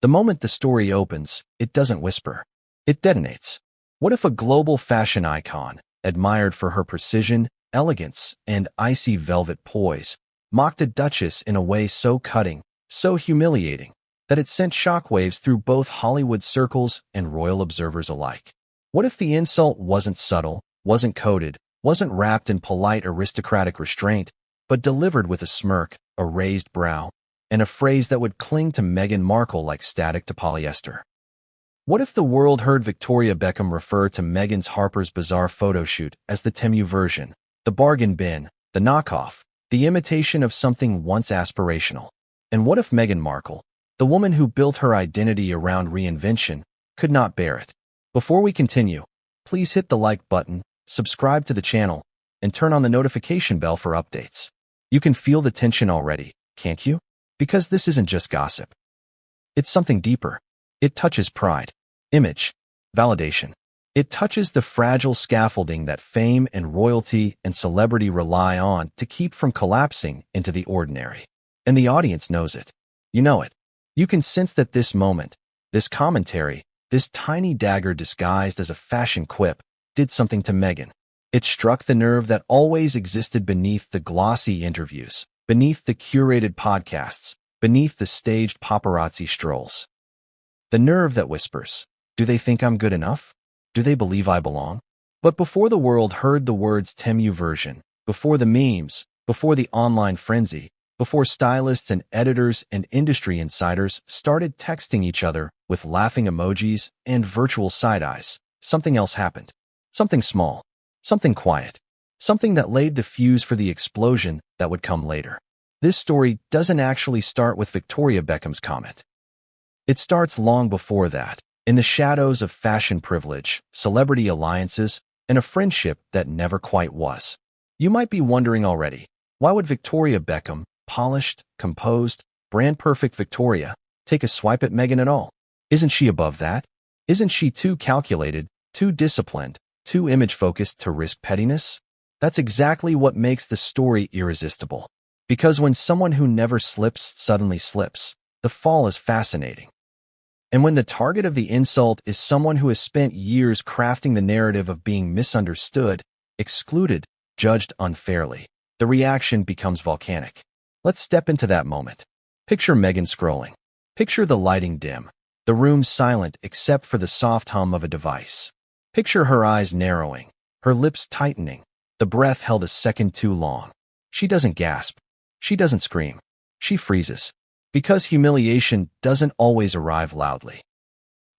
The moment the story opens, it doesn't whisper. It detonates. What if a global fashion icon, admired for her precision, elegance, and icy velvet poise, mocked a duchess in a way so cutting, so humiliating, that it sent shockwaves through both Hollywood circles and royal observers alike? What if the insult wasn't subtle, wasn't coded, wasn't wrapped in polite aristocratic restraint, but delivered with a smirk, a raised brow, and a phrase that would cling to Meghan Markle like static to polyester? What if the world heard Victoria Beckham refer to Meghan's Harper's Bazaar photo shoot as the Temu version, the bargain bin, the knockoff, the imitation of something once aspirational? And what if Meghan Markle, the woman who built her identity around reinvention, could not bear it? Before we continue, please hit the like button, subscribe to the channel, and turn on the notification bell for updates. You can feel the tension already, can't you? Because this isn't just gossip. It's something deeper. It touches pride, image, validation. It touches the fragile scaffolding that fame and royalty and celebrity rely on to keep from collapsing into the ordinary. And the audience knows it. You know it. You can sense that this moment, this commentary, this tiny dagger disguised as a fashion quip, did something to Meghan. It struck the nerve that always existed beneath the glossy interviews, beneath the curated podcasts, beneath the staged paparazzi strolls. The nerve that whispers, do they think I'm good enough? Do they believe I belong? But before the world heard the words Temu version, before the memes, before the online frenzy, before stylists and editors and industry insiders started texting each other with laughing emojis and virtual side-eyes, something else happened. Something small, something quiet, something that laid the fuse for the explosion that would come later. This story doesn't actually start with Victoria Beckham's comment. It starts long before that, in the shadows of fashion privilege, celebrity alliances, and a friendship that never quite was. You might be wondering already, why would Victoria Beckham, polished, composed, brand-perfect Victoria, take a swipe at Meghan at all? Isn't she above that? Isn't she too calculated, too disciplined, too image-focused to risk pettiness? That's exactly what makes the story irresistible. Because when someone who never slips suddenly slips, the fall is fascinating. And when the target of the insult is someone who has spent years crafting the narrative of being misunderstood, excluded, judged unfairly, the reaction becomes volcanic. Let's step into that moment. Picture Meghan scrolling. Picture the lighting dim, the room silent except for the soft hum of a device. Picture her eyes narrowing, her lips tightening, the breath held a second too long. She doesn't gasp. She doesn't scream. She freezes. Because humiliation doesn't always arrive loudly.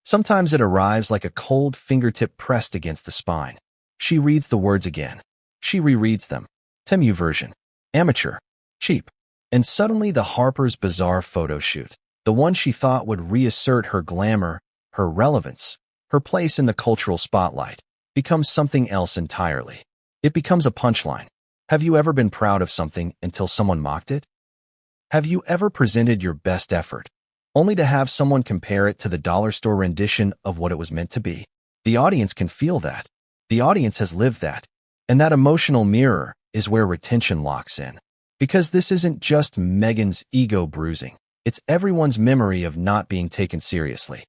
Sometimes it arrives like a cold fingertip pressed against the spine. She reads the words again. She rereads them. Temu version. Amateur. Cheap. And suddenly the Harper's Bazaar photo shoot, the one she thought would reassert her glamour, her relevance, her place in the cultural spotlight, becomes something else entirely. It becomes a punchline. Have you ever been proud of something until someone mocked it? Have you ever presented your best effort, only to have someone compare it to the dollar store rendition of what it was meant to be? The audience can feel that. The audience has lived that. And that emotional mirror is where retention locks in. Because this isn't just Meghan's ego bruising. It's everyone's memory of not being taken seriously.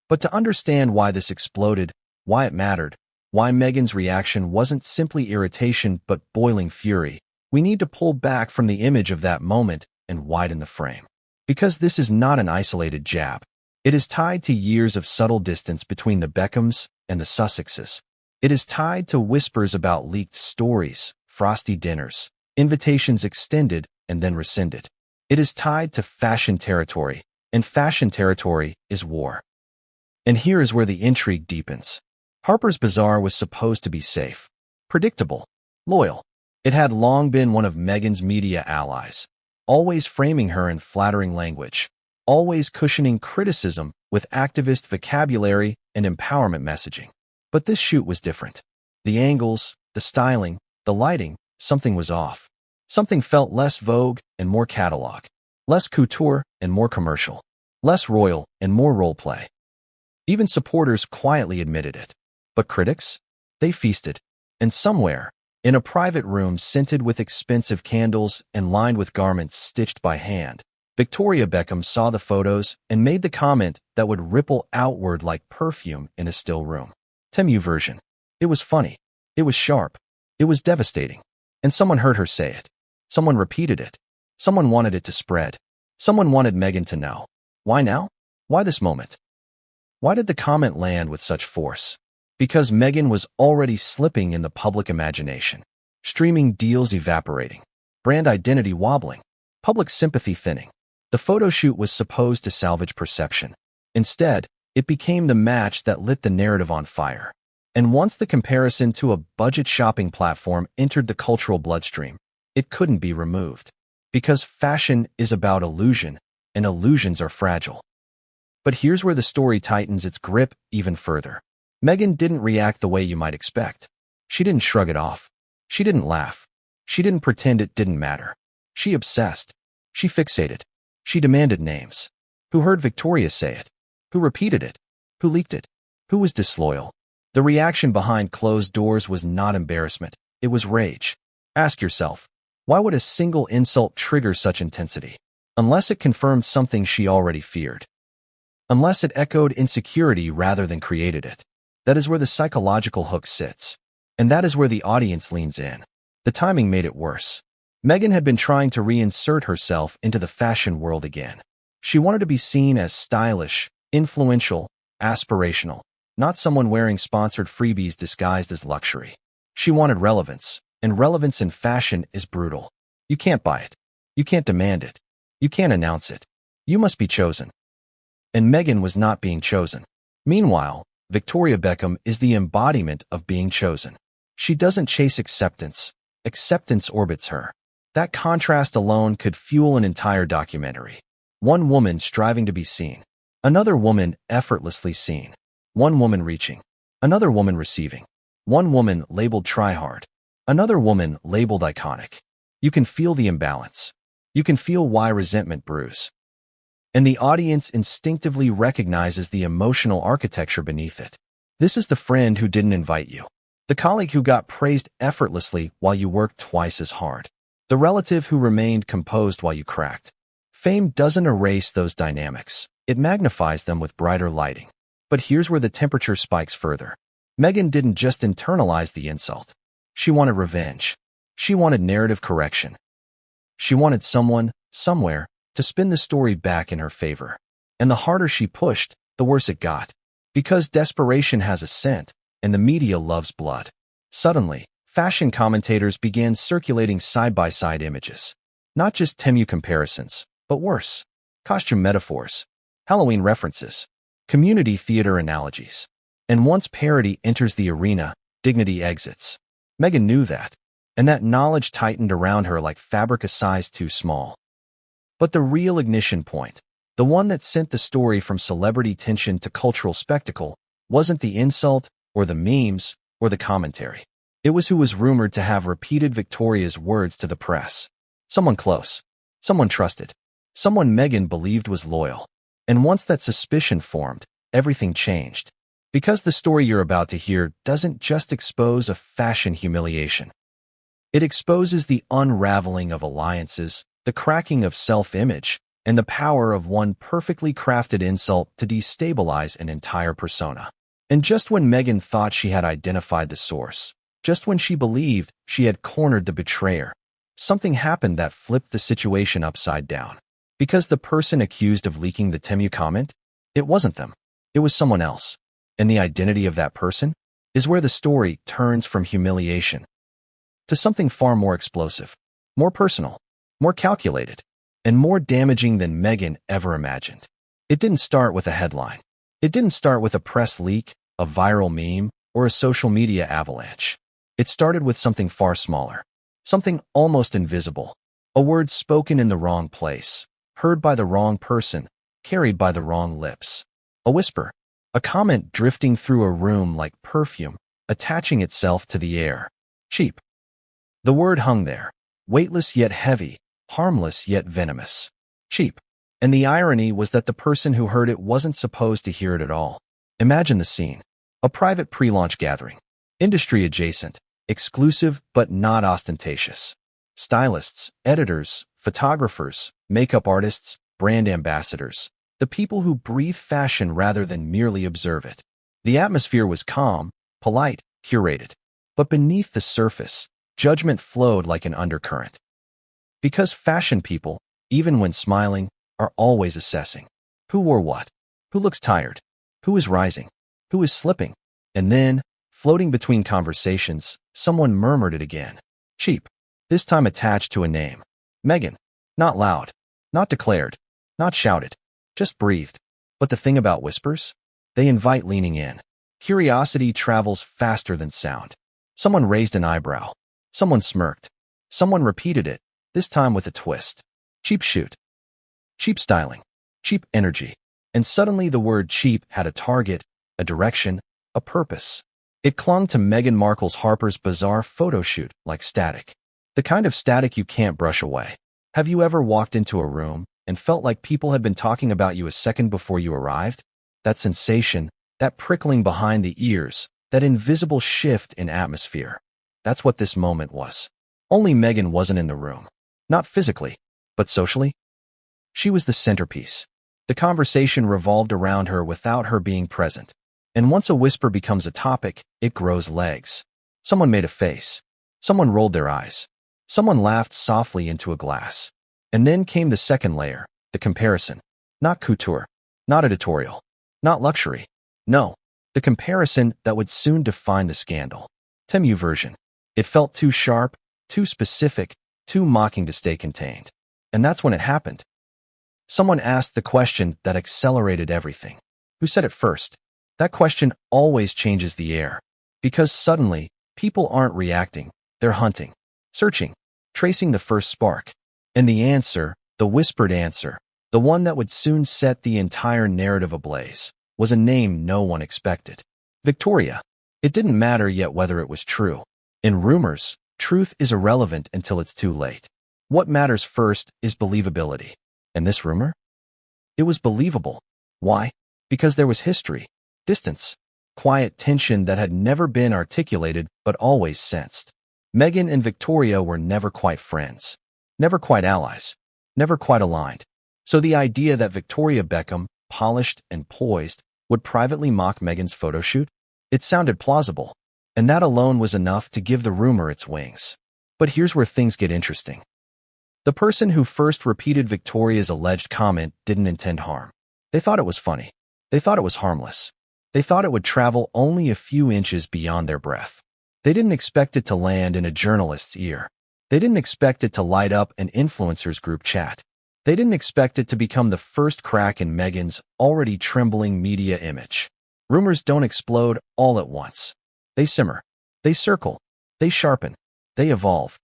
But to understand why this exploded, why it mattered, why Meghan's reaction wasn't simply irritation but boiling fury, we need to pull back from the image of that moment and widen the frame. Because this is not an isolated jab. It is tied to years of subtle distance between the Beckhams and the Sussexes. It is tied to whispers about leaked stories, frosty dinners, invitations extended and then rescinded. It is tied to fashion territory, and fashion territory is war. And here is where the intrigue deepens. Harper's Bazaar was supposed to be safe, predictable, loyal. It had long been one of Meghan's media allies, always framing her in flattering language, always cushioning criticism with activist vocabulary and empowerment messaging. But this shoot was different. The angles, the styling, the lighting, something was off. Something felt less Vogue and more catalog, less couture and more commercial, less royal and more role play. Even supporters quietly admitted it. But critics? They feasted. And somewhere, in a private room scented with expensive candles and lined with garments stitched by hand, Victoria Beckham saw the photos and made the comment that would ripple outward like perfume in a still room. Temu version. It was funny. It was sharp. It was devastating. And someone heard her say it. Someone repeated it. Someone wanted it to spread. Someone wanted Meghan to know. Why now? Why this moment? Why did the comment land with such force? Because Meghan was already slipping in the public imagination. Streaming deals evaporating. Brand identity wobbling. Public sympathy thinning. The photo shoot was supposed to salvage perception. Instead, it became the match that lit the narrative on fire. And once the comparison to a budget shopping platform entered the cultural bloodstream, it couldn't be removed. Because fashion is about illusion, and illusions are fragile. But here's where the story tightens its grip even further. Meghan didn't react the way you might expect. She didn't shrug it off. She didn't laugh. She didn't pretend it didn't matter. She obsessed. She fixated. She demanded names. Who heard Victoria say it? Who repeated it? Who leaked it? Who was disloyal? The reaction behind closed doors was not embarrassment. It was rage. Ask yourself, why would a single insult trigger such intensity? Unless it confirmed something she already feared. Unless it echoed insecurity rather than created it. That is where the psychological hook sits. And that is where the audience leans in. The timing made it worse. Meghan had been trying to reinsert herself into the fashion world again. She wanted to be seen as stylish, influential, aspirational, not someone wearing sponsored freebies disguised as luxury. She wanted relevance, and relevance in fashion is brutal. You can't buy it. You can't demand it. You can't announce it. You must be chosen. And Meghan was not being chosen. Meanwhile, Victoria Beckham is the embodiment of being chosen. She doesn't chase acceptance. Acceptance orbits her. That contrast alone could fuel an entire documentary. One woman striving to be seen. Another woman effortlessly seen. One woman reaching. Another woman receiving. One woman labeled try-hard. Another woman labeled iconic. You can feel the imbalance. You can feel why resentment brews. And the audience instinctively recognizes the emotional architecture beneath it. This is the friend who didn't invite you. The colleague who got praised effortlessly while you worked twice as hard. The relative who remained composed while you cracked. Fame doesn't erase those dynamics. It magnifies them with brighter lighting. But here's where the temperature spikes further. Meghan didn't just internalize the insult. She wanted revenge. She wanted narrative correction. She wanted someone, somewhere, to spin the story back in her favor. And the harder she pushed, the worse it got. Because desperation has a scent, and the media loves blood. Suddenly, fashion commentators began circulating side-by-side images. Not just Temu comparisons, but worse. Costume metaphors, Halloween references, community theater analogies. And once parody enters the arena, dignity exits. Meghan knew that, and that knowledge tightened around her like fabric a size too small. But the real ignition point, the one that sent the story from celebrity tension to cultural spectacle, wasn't the insult, or the memes, or the commentary. It was who was rumored to have repeated Victoria's words to the press. Someone close. Someone trusted. Someone Meghan believed was loyal. And once that suspicion formed, everything changed. Because the story you're about to hear doesn't just expose a fashion humiliation. It exposes the unraveling of alliances, the cracking of self-image, and the power of one perfectly crafted insult to destabilize an entire persona. And just when Meghan thought she had identified the source, just when she believed she had cornered the betrayer, something happened that flipped the situation upside down. Because the person accused of leaking the Temu comment, it wasn't them. It was someone else. And the identity of that person is where the story turns from humiliation to something far more explosive, more personal, more calculated, and more damaging than Meghan ever imagined. It didn't start with a headline. It didn't start with a press leak, a viral meme, or a social media avalanche. It started with something far smaller, something almost invisible, a word spoken in the wrong place, heard by the wrong person, carried by the wrong lips. A whisper, a comment drifting through a room like perfume, attaching itself to the air. Cheap. The word hung there, weightless yet heavy, harmless yet venomous. Cheap. And the irony was that the person who heard it wasn't supposed to hear it at all. Imagine the scene. A private pre-launch gathering. Industry adjacent. Exclusive but not ostentatious. Stylists, editors, photographers, makeup artists, brand ambassadors, the people who breathe fashion rather than merely observe it. The atmosphere was calm, polite, curated. But beneath the surface, judgment flowed like an undercurrent. Because fashion people, even when smiling, are always assessing. Who wore what? Who looks tired? Who is rising? Who is slipping? And then, floating between conversations, someone murmured it again. Cheap. This time attached to a name. Meghan. Not loud. Not declared. Not shouted. Just breathed. But the thing about whispers? They invite leaning in. Curiosity travels faster than sound. Someone raised an eyebrow. Someone smirked. Someone repeated it, this time with a twist. Cheap shoot. Cheap styling. Cheap energy. And suddenly the word cheap had a target, a direction, a purpose. It clung to Meghan Markle's Harper's Bazaar photo shoot like static. The kind of static you can't brush away. Have you ever walked into a room and felt like people had been talking about you a second before you arrived? That sensation, that prickling behind the ears, that invisible shift in atmosphere. That's what this moment was. Only Meghan wasn't in the room. Not physically, but socially. She was the centerpiece. The conversation revolved around her without her being present. And once a whisper becomes a topic, it grows legs. Someone made a face. Someone rolled their eyes. Someone laughed softly into a glass. And then came the second layer, the comparison. Not couture. Not editorial. Not luxury. No, the comparison that would soon define the scandal. Temu version. It felt too sharp, too specific, too mocking to stay contained. And that's when it happened. Someone asked the question that accelerated everything. Who said it first? That question always changes the air. Because suddenly, people aren't reacting, they're hunting, searching, tracing the first spark. And the answer, the whispered answer, the one that would soon set the entire narrative ablaze, was a name no one expected. Victoria. It didn't matter yet whether it was true. In rumors, truth is irrelevant until it's too late. What matters first is believability. And this rumor? It was believable. Why? Because there was history, distance, quiet tension that had never been articulated but always sensed. Meghan and Victoria were never quite friends, never quite allies, never quite aligned. So the idea that Victoria Beckham, polished and poised, would privately mock Meghan's photo shoot? It sounded plausible, and that alone was enough to give the rumor its wings. But here's where things get interesting. The person who first repeated Victoria's alleged comment didn't intend harm. They thought it was funny. They thought it was harmless. They thought it would travel only a few inches beyond their breath. They didn't expect it to land in a journalist's ear. They didn't expect it to light up an influencers group chat. They didn't expect it to become the first crack in Meghan's already trembling media image. Rumors don't explode all at once. They simmer. They circle. They sharpen. They evolve.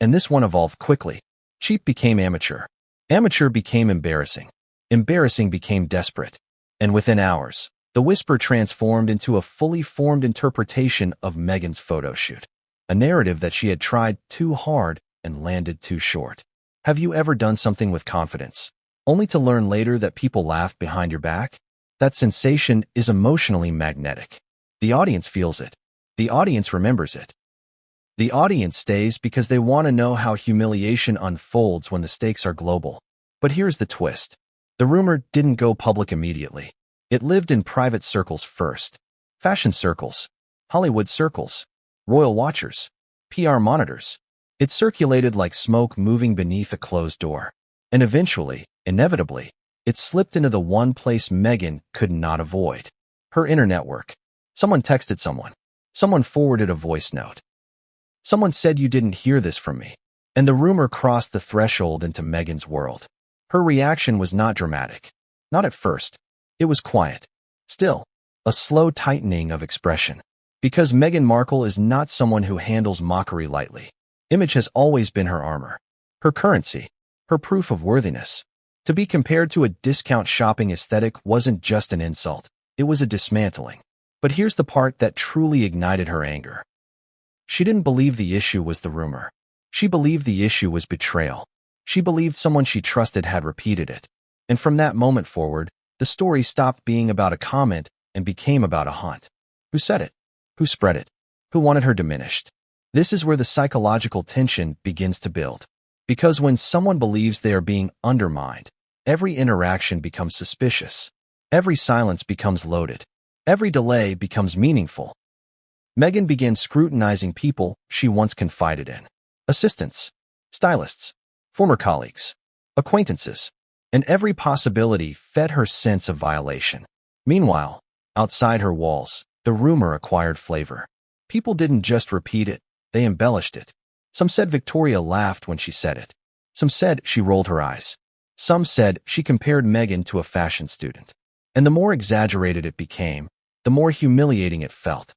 And this one evolved quickly. Cheap became amateur. Amateur became embarrassing. Embarrassing became desperate. And within hours, the whisper transformed into a fully formed interpretation of Meghan's photo shoot. A narrative that she had tried too hard and landed too short. Have you ever done something with confidence, only to learn later that people laughed behind your back? That sensation is emotionally magnetic. The audience feels it. The audience remembers it. The audience stays because they want to know how humiliation unfolds when the stakes are global. But here's the twist. The rumor didn't go public immediately. It lived in private circles first. Fashion circles, Hollywood circles, royal watchers, PR monitors. It circulated like smoke moving beneath a closed door. And eventually, inevitably, it slipped into the one place Meghan could not avoid. Her inner network. Someone texted someone. Someone forwarded a voice note. Someone said you didn't hear this from me. And the rumor crossed the threshold into Meghan's world. Her reaction was not dramatic. Not at first. It was quiet. Still, a slow tightening of expression. Because Meghan Markle is not someone who handles mockery lightly. Image has always been her armor. Her currency. Her proof of worthiness. To be compared to a discount shopping aesthetic wasn't just an insult. It was a dismantling. But here's the part that truly ignited her anger. She didn't believe the issue was the rumor. She believed the issue was betrayal. She believed someone she trusted had repeated it. And from that moment forward, the story stopped being about a comment and became about a hunt. Who said it? Who spread it? Who wanted her diminished? This is where the psychological tension begins to build. Because when someone believes they are being undermined, Every interaction becomes suspicious. Every silence becomes loaded. Every delay becomes meaningful. Meghan began scrutinizing people she once confided in. Assistants, stylists, former colleagues, acquaintances, and every possibility fed her sense of violation. Meanwhile, outside her walls, the rumor acquired flavor. People didn't just repeat it, they embellished it. Some said Victoria laughed when she said it. Some said she rolled her eyes. Some said she compared Meghan to a fashion student. And the more exaggerated it became, the more humiliating it felt.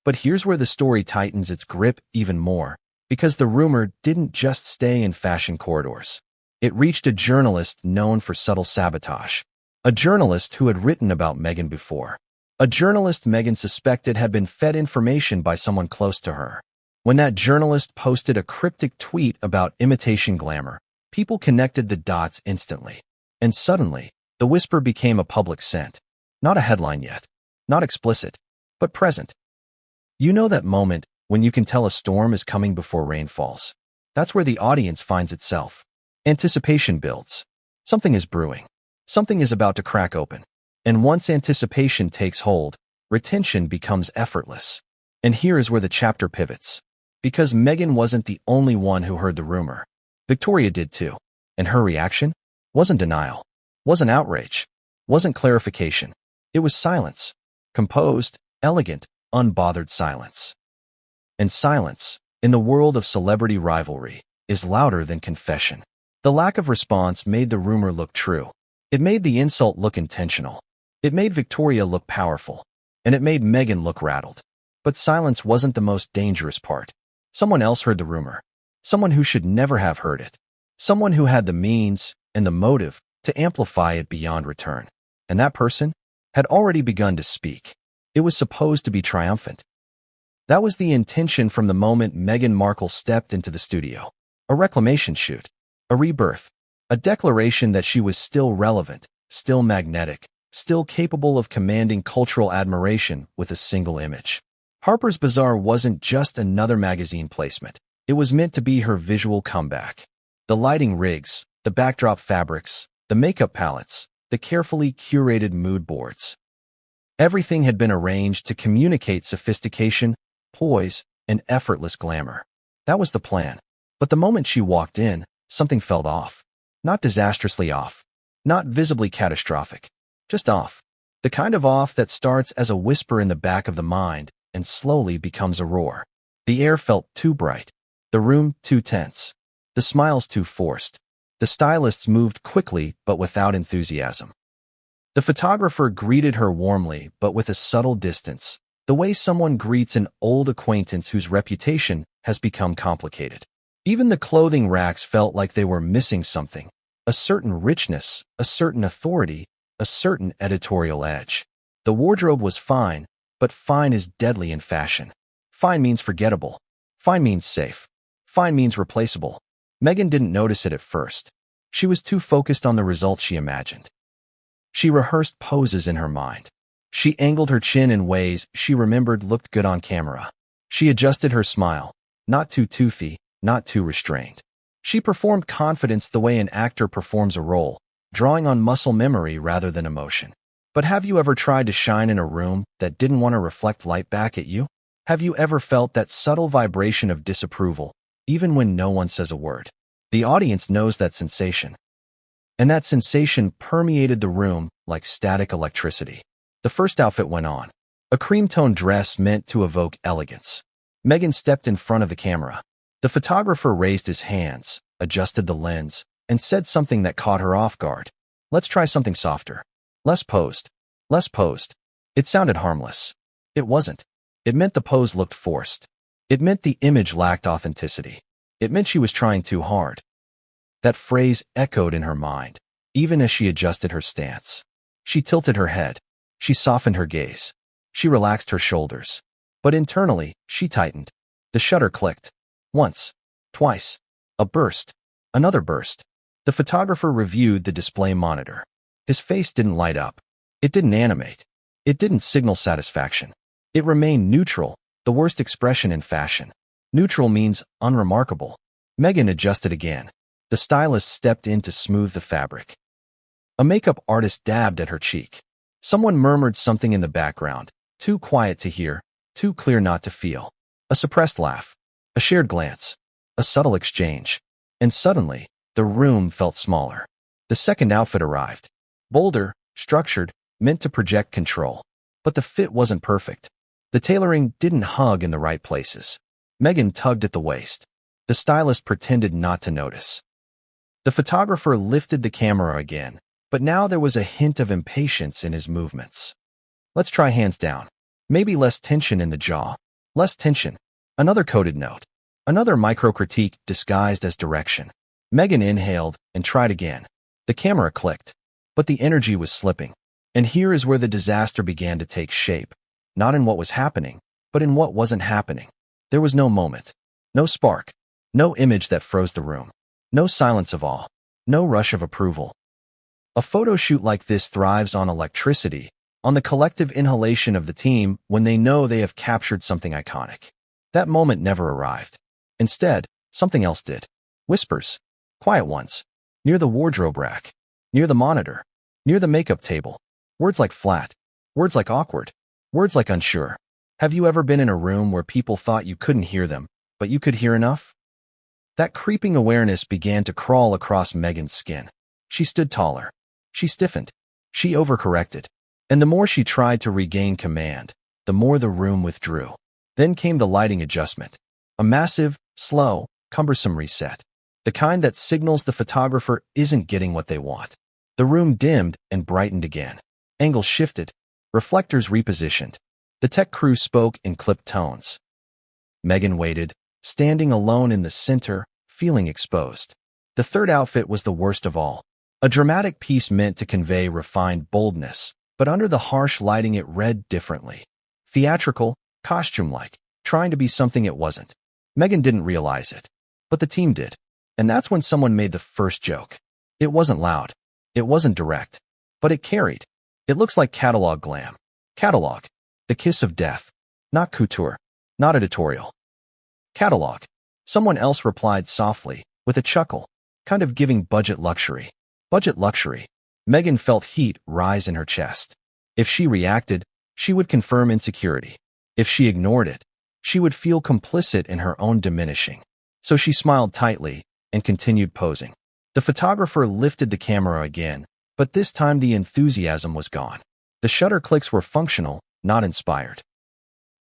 But here's where the story tightens its grip even more, because the rumor didn't just stay in fashion corridors. It reached a journalist known for subtle sabotage. A journalist who had written about Meghan before. A journalist Meghan suspected had been fed information by someone close to her. When that journalist posted a cryptic tweet about imitation glamour, people connected the dots instantly. And suddenly, the whisper became a public scent. Not a headline yet. Not explicit, but present. You know that moment when you can tell a storm is coming before rain falls. That's where the audience finds itself. Anticipation builds. Something is brewing. Something is about to crack open. And once anticipation takes hold, retention becomes effortless. And here is where the chapter pivots. Because Meghan wasn't the only one who heard the rumor. Victoria did too. And her reaction? Wasn't denial. Wasn't outrage. Wasn't clarification. It was silence. Composed, elegant, unbothered silence. And silence, in the world of celebrity rivalry, is louder than confession. The lack of response made the rumor look true. It made the insult look intentional. It made Victoria look powerful. And it made Meghan look rattled. But silence wasn't the most dangerous part. Someone else heard the rumor. Someone who should never have heard it. Someone who had the means and the motive to amplify it beyond return. And that person had already begun to speak. It was supposed to be triumphant. That was the intention from the moment Meghan Markle stepped into the studio. A reclamation shoot. A rebirth. A declaration that she was still relevant, still magnetic, still capable of commanding cultural admiration with a single image. Harper's Bazaar wasn't just another magazine placement. It was meant to be her visual comeback. The lighting rigs, the backdrop fabrics, the makeup palettes, the carefully curated mood boards. Everything had been arranged to communicate sophistication, poise, and effortless glamour. That was the plan. But the moment she walked in, something felt off. Not disastrously off. Not visibly catastrophic. Just off. The kind of off that starts as a whisper in the back of the mind and slowly becomes a roar. The air felt too bright. The room too tense. The smiles too forced. The stylists moved quickly but without enthusiasm. The photographer greeted her warmly but with a subtle distance, the way someone greets an old acquaintance whose reputation has become complicated. Even the clothing racks felt like they were missing something. A certain richness, a certain authority, a certain editorial edge. The wardrobe was fine, but fine is deadly in fashion. Fine means forgettable. Fine means safe. Fine means replaceable. Meghan didn't notice it at first. She was too focused on the results she imagined. She rehearsed poses in her mind. She angled her chin in ways she remembered looked good on camera. She adjusted her smile, not too toothy, not too restrained. She performed confidence the way an actor performs a role, drawing on muscle memory rather than emotion. But have you ever tried to shine in a room that didn't want to reflect light back at you? Have you ever felt that subtle vibration of disapproval, even when no one says a word? The audience knows that sensation. And that sensation permeated the room like static electricity. The first outfit went on. A cream-toned dress meant to evoke elegance. Meghan stepped in front of the camera. The photographer raised his hands, adjusted the lens, and said something that caught her off guard. Let's try something softer. Less posed. Less posed. It sounded harmless. It wasn't. It meant the pose looked forced. It meant the image lacked authenticity. It meant she was trying too hard. That phrase echoed in her mind, even as she adjusted her stance. She tilted her head. She softened her gaze. She relaxed her shoulders. But internally, she tightened. The shutter clicked. Once. Twice. A burst. Another burst. The photographer reviewed the display monitor. His face didn't light up. It didn't animate. It didn't signal satisfaction. It remained neutral, the worst expression in fashion. Neutral means unremarkable. Meghan adjusted again. The stylist stepped in to smooth the fabric. A makeup artist dabbed at her cheek. Someone murmured something in the background, too quiet to hear, too clear not to feel. A suppressed laugh, a shared glance, a subtle exchange. And suddenly, the room felt smaller. The second outfit arrived. Bolder, structured, meant to project control. But the fit wasn't perfect. The tailoring didn't hug in the right places. Meghan tugged at the waist. The stylist pretended not to notice. The photographer lifted the camera again, but now there was a hint of impatience in his movements. Let's try hands down. Maybe less tension in the jaw. Less tension. Another coded note. Another micro-critique disguised as direction. Meghan inhaled and tried again. The camera clicked, but the energy was slipping. And here is where the disaster began to take shape. Not in what was happening, but in what wasn't happening. There was no moment. No spark. No image that froze the room. No silence of awe. No rush of approval. A photo shoot like this thrives on electricity, on the collective inhalation of the team when they know they have captured something iconic. That moment never arrived. Instead, something else did. Whispers. Quiet ones. Near the wardrobe rack. Near the monitor. Near the makeup table. Words like flat. Words like awkward. Words like unsure. Have you ever been in a room where people thought you couldn't hear them, but you could hear enough? That creeping awareness began to crawl across Meghan's skin. She stood taller. She stiffened. She overcorrected. And the more she tried to regain command, the more the room withdrew. Then came the lighting adjustment. A massive, slow, cumbersome reset. The kind that signals the photographer isn't getting what they want. The room dimmed and brightened again. Angles shifted. Reflectors repositioned. The tech crew spoke in clipped tones. Meghan waited, standing alone in the center, feeling exposed. The third outfit was the worst of all. A dramatic piece meant to convey refined boldness, but under the harsh lighting it read differently. Theatrical, costume-like, trying to be something it wasn't. Meghan didn't realize it, but the team did. And that's when someone made the first joke. It wasn't loud. It wasn't direct. But it carried. It looks like catalog glam. Catalog. The kiss of death. Not couture. Not editorial. Catalog. Someone else replied softly, with a chuckle, kind of giving budget luxury. Budget luxury. Meghan felt heat rise in her chest. If she reacted, she would confirm insecurity. If she ignored it, she would feel complicit in her own diminishing. So she smiled tightly and continued posing. The photographer lifted the camera again, but this time the enthusiasm was gone. The shutter clicks were functional, not inspired.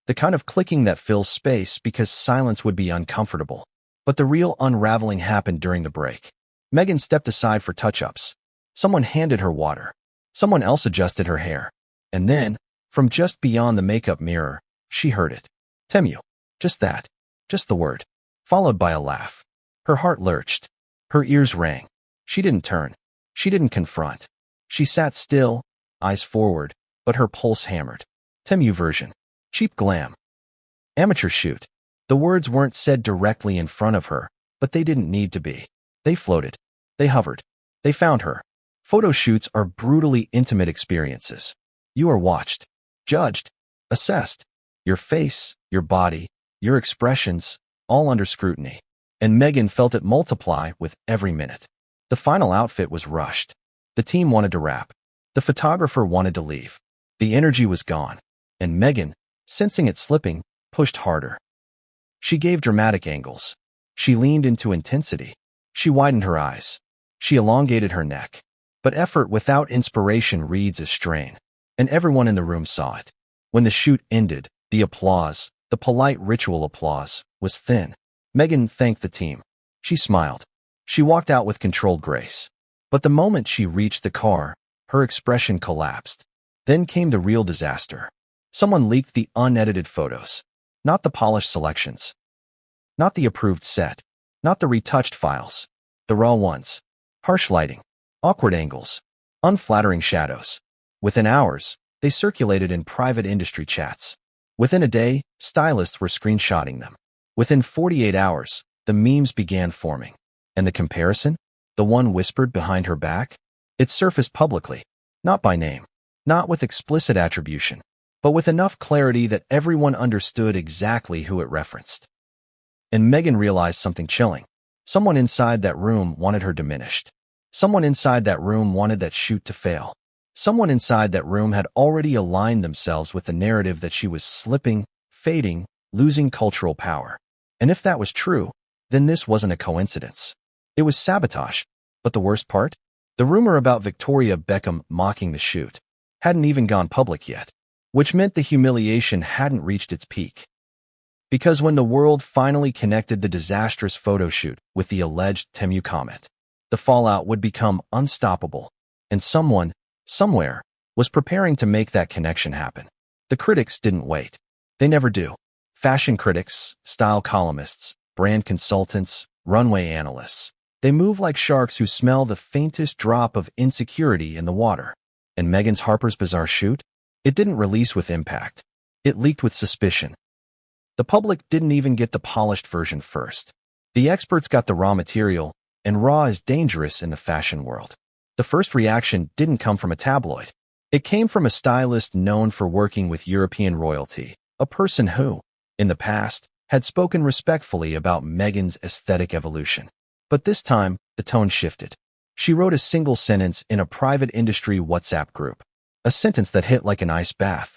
The kind of clicking that fills space because silence would be uncomfortable. But the real unraveling happened during the break. Meghan stepped aside for touch-ups. Someone handed her water. Someone else adjusted her hair. And then, from just beyond the makeup mirror, she heard it. Temu. Just that. Just the word. Followed by a laugh. Her heart lurched. Her ears rang. She didn't turn. She didn't confront. She sat still, eyes forward, but her pulse hammered. Temu version. Cheap glam. Amateur shoot. The words weren't said directly in front of her, but they didn't need to be. They floated. They hovered. They found her. Photo shoots are brutally intimate experiences. You are watched, judged, assessed. Your face, your body, your expressions, all under scrutiny. And Meghan felt it multiply with every minute. The final outfit was rushed. The team wanted to wrap. The photographer wanted to leave. The energy was gone. And Meghan, sensing it slipping, pushed harder. She gave dramatic angles. She leaned into intensity. She widened her eyes. She elongated her neck. But effort without inspiration reads as strain. And everyone in the room saw it. When the shoot ended, the applause, the polite ritual applause, was thin. Meghan thanked the team. She smiled. She walked out with controlled grace. But the moment she reached the car, her expression collapsed. Then came the real disaster. Someone leaked the unedited photos. Not the polished selections. Not the approved set. Not the retouched files. The raw ones. Harsh lighting. Awkward angles. Unflattering shadows. Within hours, they circulated in private industry chats. Within a day, stylists were screenshotting them. Within 48 hours, the memes began forming. And the comparison? The one whispered behind her back? It surfaced publicly. Not by name. Not with explicit attribution. But with enough clarity that everyone understood exactly who it referenced. And Meghan realized something chilling. Someone inside that room wanted her diminished. Someone inside that room wanted that shoot to fail. Someone inside that room had already aligned themselves with the narrative that she was slipping, fading, losing cultural power. And if that was true, then this wasn't a coincidence. It was sabotage. But the worst part? The rumor about Victoria Beckham mocking the shoot hadn't even gone public yet, which meant the humiliation hadn't reached its peak. Because when the world finally connected the disastrous photo shoot with the alleged Temu comment, the fallout would become unstoppable, and someone, somewhere, was preparing to make that connection happen. The critics didn't wait. They never do. Fashion critics, style columnists, brand consultants, runway analysts. They move like sharks who smell the faintest drop of insecurity in the water. And Meghan's Harper's Bazaar shoot? It didn't release with impact. It leaked with suspicion. The public didn't even get the polished version first. The experts got the raw material, and raw is dangerous in the fashion world. The first reaction didn't come from a tabloid. It came from a stylist known for working with European royalty, a person who, in the past, had spoken respectfully about Meghan's aesthetic evolution. But this time, the tone shifted. She wrote a single sentence in a private industry WhatsApp group, a sentence that hit like an ice bath.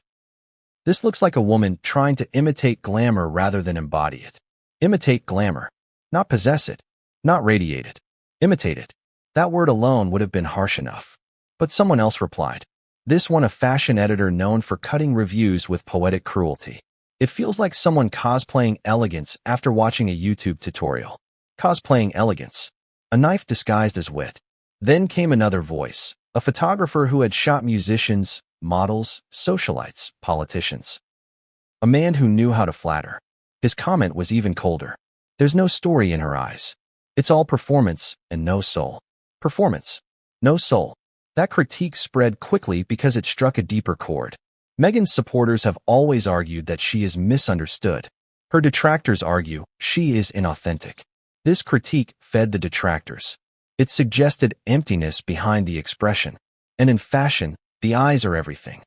This looks like a woman trying to imitate glamour rather than embody it. Imitate glamour. Not possess it. Not radiate it. Imitate it. That word alone would have been harsh enough. But someone else replied. This one, a fashion editor known for cutting reviews with poetic cruelty. It feels like someone cosplaying elegance after watching a YouTube tutorial. Cosplaying elegance. A knife disguised as wit. Then came another voice, a photographer who had shot musicians, models, socialites, politicians. A man who knew how to flatter. His comment was even colder. There's no story in her eyes. It's all performance and no soul. Performance. No soul. That critique spread quickly because it struck a deeper chord. Meghan's supporters have always argued that she is misunderstood. Her detractors argue she is inauthentic. This critique fed the detractors. It suggested emptiness behind the expression. And in fashion, the eyes are everything.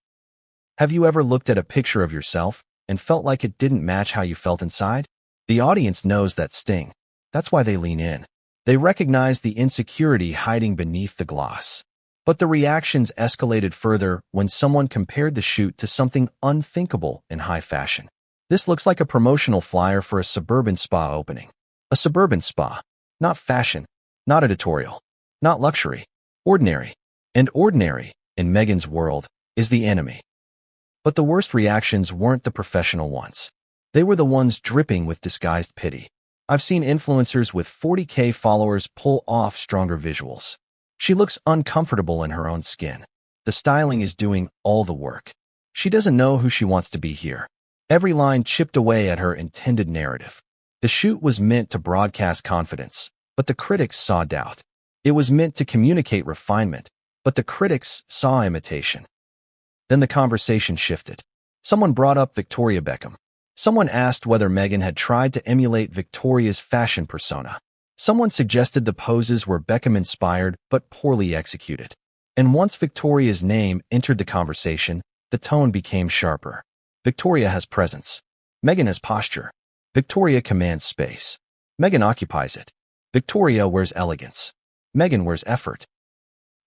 Have you ever looked at a picture of yourself and felt like it didn't match how you felt inside? The audience knows that sting. That's why they lean in. They recognize the insecurity hiding beneath the gloss. But the reactions escalated further when someone compared the shoot to something unthinkable in high fashion. This looks like a promotional flyer for a suburban spa opening. A suburban spa. Not fashion. Not editorial. Not luxury. Ordinary. And ordinary, in Meghan's world, is the enemy. But the worst reactions weren't the professional ones. They were the ones dripping with disguised pity. I've seen influencers with 40K followers pull off stronger visuals. She looks uncomfortable in her own skin. The styling is doing all the work. She doesn't know who she wants to be here. Every line chipped away at her intended narrative. The shoot was meant to broadcast confidence, but the critics saw doubt. It was meant to communicate refinement, but the critics saw imitation. Then the conversation shifted. Someone brought up Victoria Beckham. Someone asked whether Meghan had tried to emulate Victoria's fashion persona. Someone suggested the poses were Beckham-inspired but poorly executed. And once Victoria's name entered the conversation, the tone became sharper. Victoria has presence. Meghan has posture. Victoria commands space. Meghan occupies it. Victoria wears elegance. Meghan wears effort.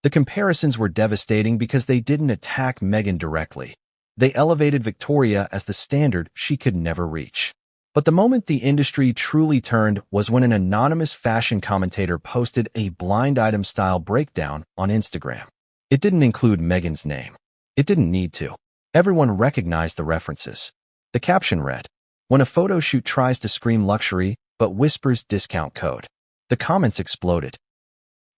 The comparisons were devastating because they didn't attack Meghan directly. They elevated Victoria as the standard she could never reach. But the moment the industry truly turned was when an anonymous fashion commentator posted a blind item style breakdown on Instagram. It didn't include Meghan's name. It didn't need to. Everyone recognized the references. The caption read, "When a photo shoot tries to scream luxury but whispers discount code." The comments exploded.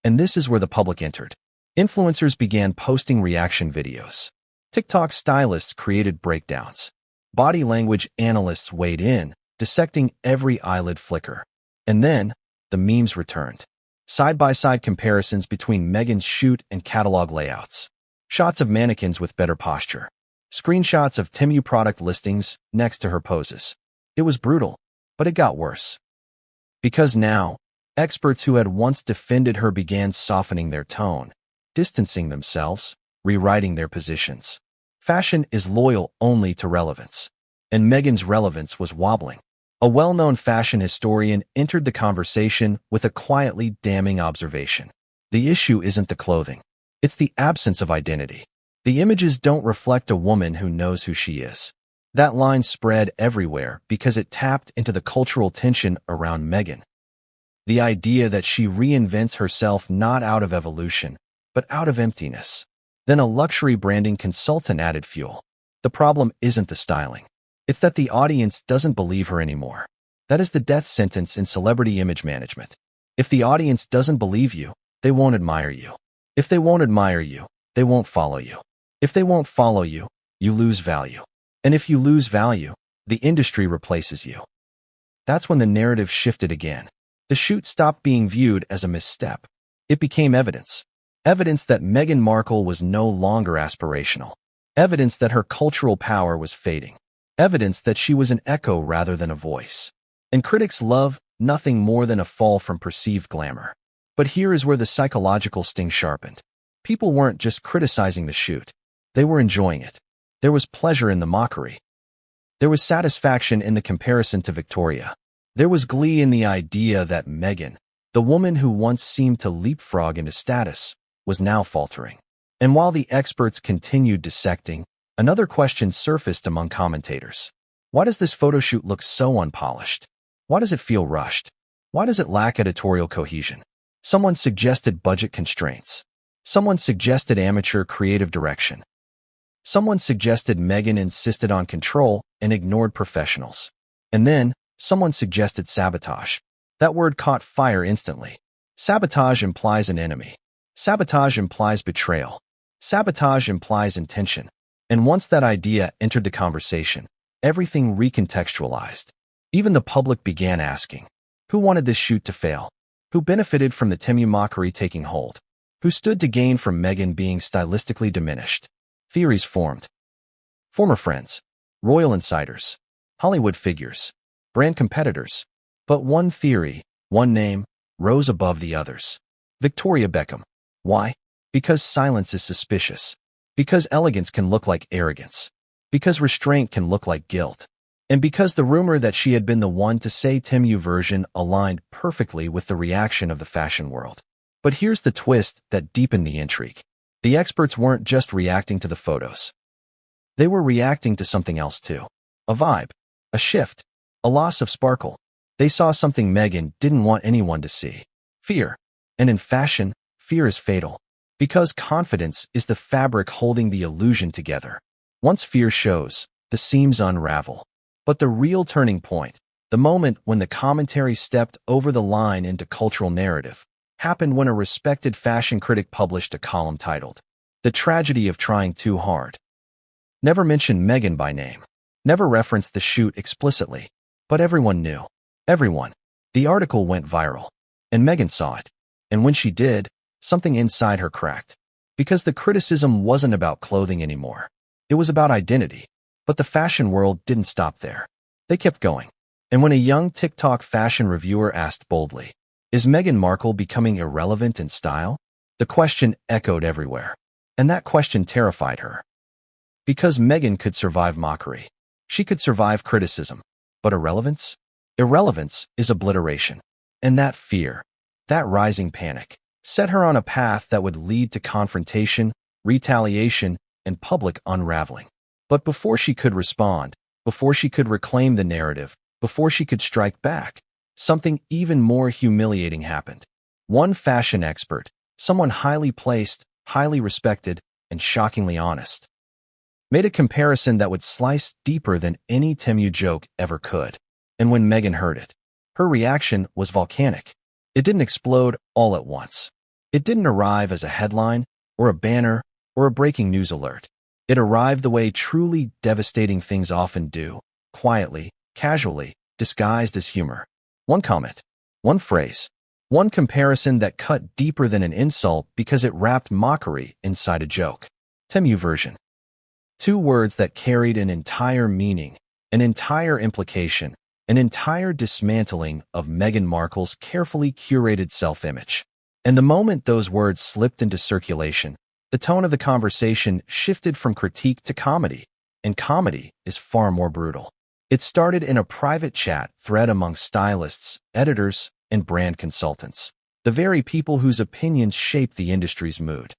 And this is where the public entered. Influencers began posting reaction videos. TikTok stylists created breakdowns. Body language analysts weighed in, dissecting every eyelid flicker. And then, the memes returned. Side-by-side comparisons between Meghan's shoot and catalog layouts. Shots of mannequins with better posture. Screenshots of Temu product listings next to her poses. It was brutal, but it got worse. Because now, experts who had once defended her began softening their tone, distancing themselves, rewriting their positions. Fashion is loyal only to relevance. And Meghan's relevance was wobbling. A well-known fashion historian entered the conversation with a quietly damning observation. The issue isn't the clothing. It's the absence of identity. The images don't reflect a woman who knows who she is. That line spread everywhere because it tapped into the cultural tension around Meghan. The idea that she reinvents herself not out of evolution, but out of emptiness. Then a luxury branding consultant added fuel. The problem isn't the styling. It's that the audience doesn't believe her anymore. That is the death sentence in celebrity image management. If the audience doesn't believe you, they won't admire you. If they won't admire you, they won't follow you. If they won't follow you, you lose value. And if you lose value, the industry replaces you. That's when the narrative shifted again. The shoot stopped being viewed as a misstep. It became evidence. Evidence that Meghan Markle was no longer aspirational. Evidence that her cultural power was fading. Evidence that she was an echo rather than a voice. And critics love nothing more than a fall from perceived glamour. But here is where the psychological sting sharpened. People weren't just criticizing the shoot. They were enjoying it. There was pleasure in the mockery. There was satisfaction in the comparison to Victoria. There was glee in the idea that Meghan, the woman who once seemed to leapfrog into status, was now faltering. And while the experts continued dissecting, another question surfaced among commentators. Why does this photoshoot look so unpolished? Why does it feel rushed? Why does it lack editorial cohesion? Someone suggested budget constraints. Someone suggested amateur creative direction. Someone suggested Meghan insisted on control and ignored professionals. And then, someone suggested sabotage. That word caught fire instantly. Sabotage implies an enemy. Sabotage implies betrayal. Sabotage implies intention. And once that idea entered the conversation, everything recontextualized. Even the public began asking, who wanted this shoot to fail? Who benefited from the Temu mockery taking hold? Who stood to gain from Meghan being stylistically diminished? Theories formed. Former friends, royal insiders, Hollywood figures, brand competitors. But one theory, one name, rose above the others. Victoria Beckham. Why? Because silence is suspicious. Because elegance can look like arrogance. Because restraint can look like guilt. And because the rumor that she had been the one to say Temu version aligned perfectly with the reaction of the fashion world. But here's the twist that deepened the intrigue. The experts weren't just reacting to the photos. They were reacting to something else too. A vibe, a shift, a loss of sparkle. They saw something Meghan didn't want anyone to see. Fear. And in fashion, fear is fatal. Because confidence is the fabric holding the illusion together. Once fear shows, the seams unravel. But the real turning point, the moment when the commentary stepped over the line into cultural narrative, happened when a respected fashion critic published a column titled, "The Tragedy of Trying Too Hard." Never mentioned Meghan by name. Never referenced the shoot explicitly. But everyone knew. Everyone. The article went viral. And Meghan saw it. And when she did, something inside her cracked. Because the criticism wasn't about clothing anymore. It was about identity. But the fashion world didn't stop there. They kept going. And when a young TikTok fashion reviewer asked boldly, "Is Meghan Markle becoming irrelevant in style?" the question echoed everywhere. And that question terrified her. Because Meghan could survive mockery. She could survive criticism. But irrelevance? Irrelevance is obliteration. And that fear, that rising panic, set her on a path that would lead to confrontation, retaliation, and public unraveling. But before she could respond, before she could reclaim the narrative, before she could strike back, something even more humiliating happened. One fashion expert, someone highly placed, highly respected, and shockingly honest, made a comparison that would slice deeper than any Temu joke ever could. And when Meghan heard it, her reaction was volcanic. It didn't explode all at once. It didn't arrive as a headline, or a banner, or a breaking news alert. It arrived the way truly devastating things often do, quietly, casually, disguised as humor. One comment, one phrase, one comparison that cut deeper than an insult because it wrapped mockery inside a joke. Temu version. Two words that carried an entire meaning, an entire implication, an entire dismantling of Meghan Markle's carefully curated self-image. And the moment those words slipped into circulation, the tone of the conversation shifted from critique to comedy, and comedy is far more brutal. It started in a private chat thread among stylists, editors, and brand consultants. the very people whose opinions shape the industry's mood.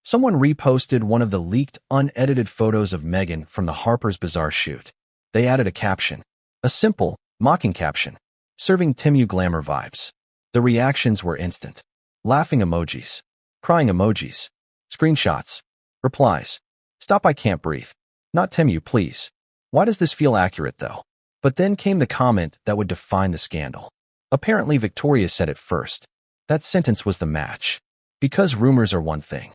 Someone reposted one of the leaked, unedited photos of Meghan from the Harper's Bazaar shoot. They added a caption, a simple, mocking caption, serving Temu glamour vibes. The reactions were instant. Laughing emojis, crying emojis, screenshots, replies. Stop, I can't breathe. Not Temu, please. Why does this feel accurate, though? But then came the comment that would define the scandal. Apparently, Victoria said it first. That sentence was the match. Because rumors are one thing.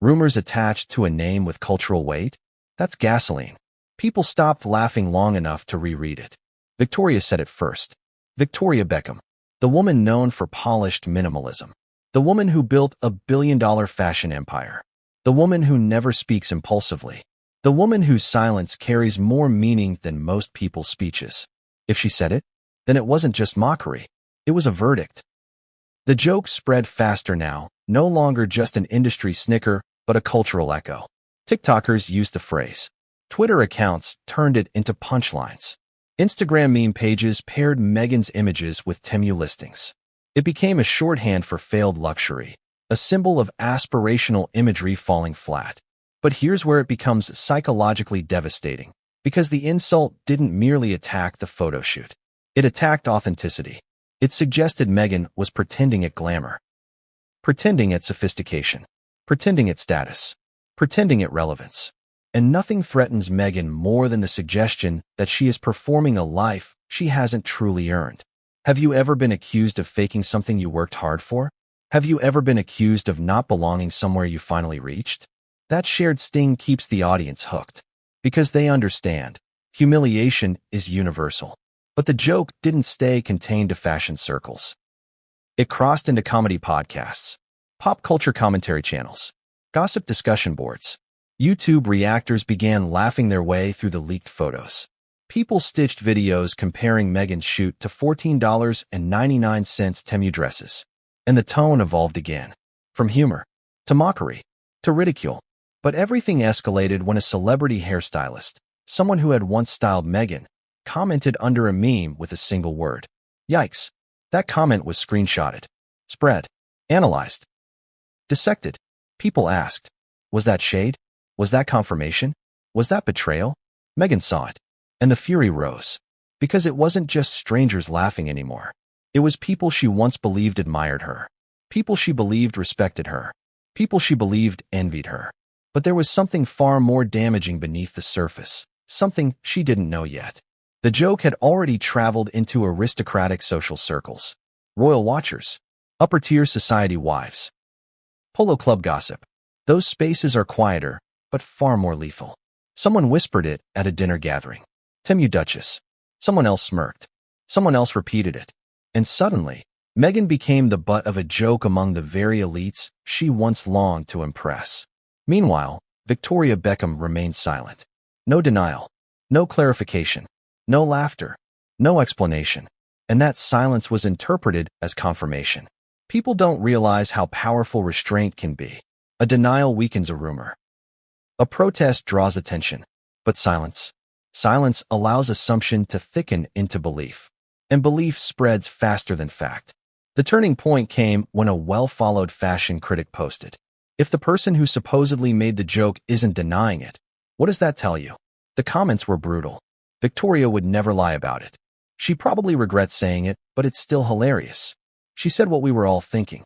Rumors attached to a name with cultural weight? That's gasoline. People stopped laughing long enough to reread it. Victoria said it first. Victoria Beckham. The woman known for polished minimalism. The woman who built a billion-dollar fashion empire. The woman who never speaks impulsively. The woman whose silence carries more meaning than most people's speeches. If she said it, then it wasn't just mockery. It was a verdict. The joke spread faster now, no longer just an industry snicker, but a cultural echo. TikTokers used the phrase. Twitter accounts turned it into punchlines. Instagram meme pages paired Meghan's images with Temu listings. It became a shorthand for failed luxury, a symbol of aspirational imagery falling flat. But here's where it becomes psychologically devastating, because the insult didn't merely attack the photo shoot. It attacked authenticity. It suggested Meghan was pretending at glamour, pretending at sophistication, pretending at status, pretending at relevance. And nothing threatens Meghan more than the suggestion that she is performing a life she hasn't truly earned. Have you ever been accused of faking something you worked hard for? Have you ever been accused of not belonging somewhere you finally reached? That shared sting keeps the audience hooked. Because they understand, humiliation is universal. But the joke didn't stay contained to fashion circles. It crossed into comedy podcasts, pop culture commentary channels, gossip discussion boards. YouTube reactors began laughing their way through the leaked photos. People stitched videos comparing Meghan's shoot to $14.99 Temu dresses. And the tone evolved again. From humor, to mockery, to ridicule. But everything escalated when a celebrity hairstylist, someone who had once styled Meghan, commented under a meme with a single word. Yikes. That comment was screenshotted, spread, analyzed, dissected. People asked, was that shade? Was that confirmation? Was that betrayal? Meghan saw it, and the fury rose. Because it wasn't just strangers laughing anymore. It was people she once believed admired her. People she believed respected her. People she believed envied her. But there was something far more damaging beneath the surface. Something she didn't know yet. The joke had already traveled into aristocratic social circles. Royal watchers. Upper-tier society wives. Polo club gossip. Those spaces are quieter, but far more lethal. Someone whispered it at a dinner gathering. Temu Duchess. Someone else smirked. Someone else repeated it. And suddenly, Meghan became the butt of a joke among the very elites she once longed to impress. Meanwhile, Victoria Beckham remained silent. No denial. No clarification. No laughter. No explanation. And that silence was interpreted as confirmation. People don't realize how powerful restraint can be. A denial weakens a rumor. A protest draws attention. But silence allows assumption to thicken into belief. And belief spreads faster than fact. The turning point came when a well-followed fashion critic posted, if the person who supposedly made the joke isn't denying it, what does that tell you? The comments were brutal. Victoria would never lie about it. She probably regrets saying it, but it's still hilarious. She said what we were all thinking.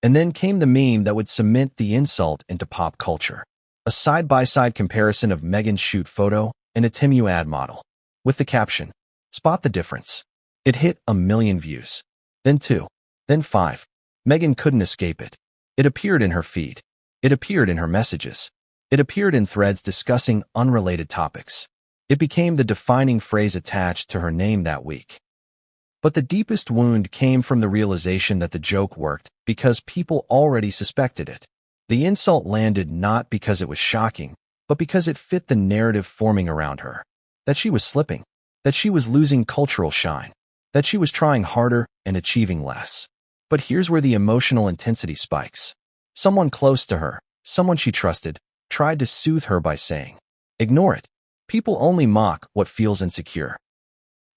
And then came the meme that would cement the insult into pop culture. A side-by-side comparison of Meghan's shoot photo and a Temu ad model. With the caption, spot the difference. It hit 1 million views. Then 2. Then 5. Meghan couldn't escape it. It appeared in her feed. It appeared in her messages. It appeared in threads discussing unrelated topics. It became the defining phrase attached to her name that week. But the deepest wound came from the realization that the joke worked because people already suspected it. The insult landed not because it was shocking, but because it fit the narrative forming around her. That she was slipping. That she was losing cultural shine. That she was trying harder and achieving less. But here's where the emotional intensity spikes. Someone close to her, someone she trusted, tried to soothe her by saying, ignore it. People only mock what feels insecure.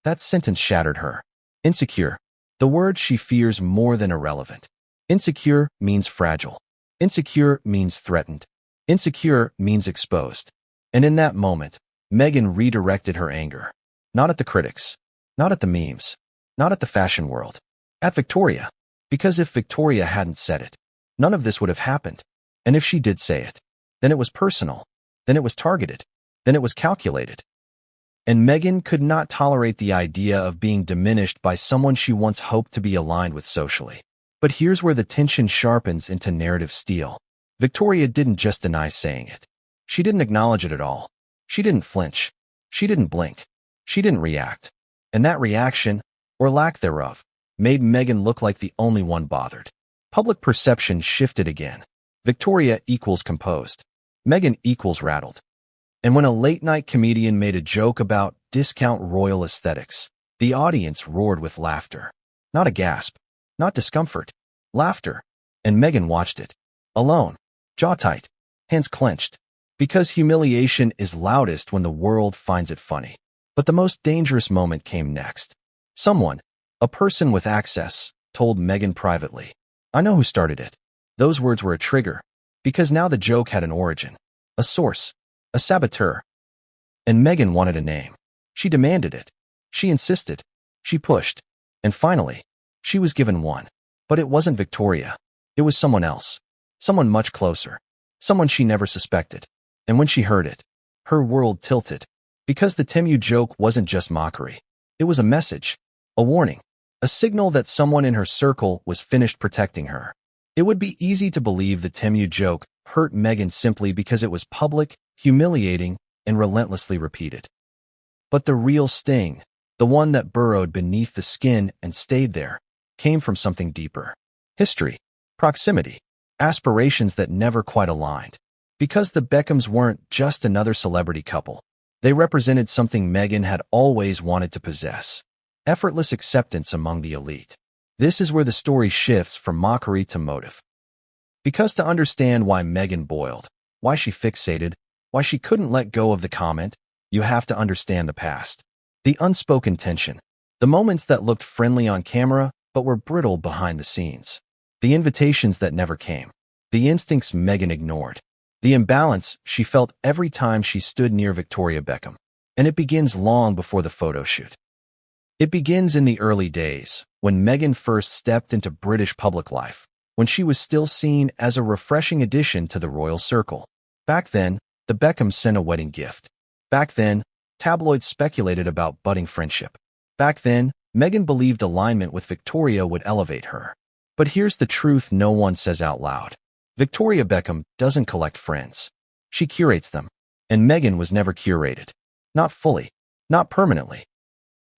That sentence shattered her. Insecure. The word she fears more than irrelevant. Insecure means fragile. Insecure means threatened. Insecure means exposed. And in that moment, Meghan redirected her anger. Not at the critics. Not at the memes. Not at the fashion world. At Victoria. Because if Victoria hadn't said it, none of this would have happened. And if she did say it, then it was personal. Then it was targeted. Then it was calculated. And Meghan could not tolerate the idea of being diminished by someone she once hoped to be aligned with socially. But here's where the tension sharpens into narrative steel. Victoria didn't just deny saying it. She didn't acknowledge it at all. She didn't flinch. She didn't blink. She didn't react. And that reaction, or lack thereof, made Meghan look like the only one bothered. Public perception shifted again. Victoria equals composed. Meghan equals rattled. And when a late-night comedian made a joke about discount royal aesthetics, the audience roared with laughter. Not a gasp. Not discomfort. Laughter. And Meghan watched it. Alone. Jaw tight. Hands clenched. Because humiliation is loudest when the world finds it funny. But the most dangerous moment came next. Someone, a person with access, told Meghan privately, "I know who started it." Those words were a trigger, because now the joke had an origin, a source, a saboteur. And Meghan wanted a name. She demanded it. She insisted. She pushed. And finally, she was given one. But it wasn't Victoria. It was someone else. Someone much closer. Someone she never suspected. And when she heard it, her world tilted. Because the Temu joke wasn't just mockery. It was a message, a warning, a signal that someone in her circle was finished protecting her. It would be easy to believe the Temu joke hurt Meghan simply because it was public, humiliating, and relentlessly repeated. But the real sting, the one that burrowed beneath the skin and stayed there, came from something deeper. History, proximity, aspirations that never quite aligned. Because the Beckhams weren't just another celebrity couple. They represented something Meghan had always wanted to possess. Effortless acceptance among the elite. This is where the story shifts from mockery to motive. Because to understand why Meghan boiled, why she fixated, why she couldn't let go of the comment, you have to understand the past. The unspoken tension. The moments that looked friendly on camera, but were brittle behind the scenes. The invitations that never came. The instincts Meghan ignored. The imbalance she felt every time she stood near Victoria Beckham. And it begins long before the photo shoot. It begins in the early days, when Meghan first stepped into British public life, when she was still seen as a refreshing addition to the royal circle. Back then, the Beckhams sent a wedding gift. Back then, tabloids speculated about budding friendship. Back then, Meghan believed alignment with Victoria would elevate her. But here's the truth no one says out loud. Victoria Beckham doesn't collect friends. She curates them. And Meghan was never curated. Not fully. Not permanently.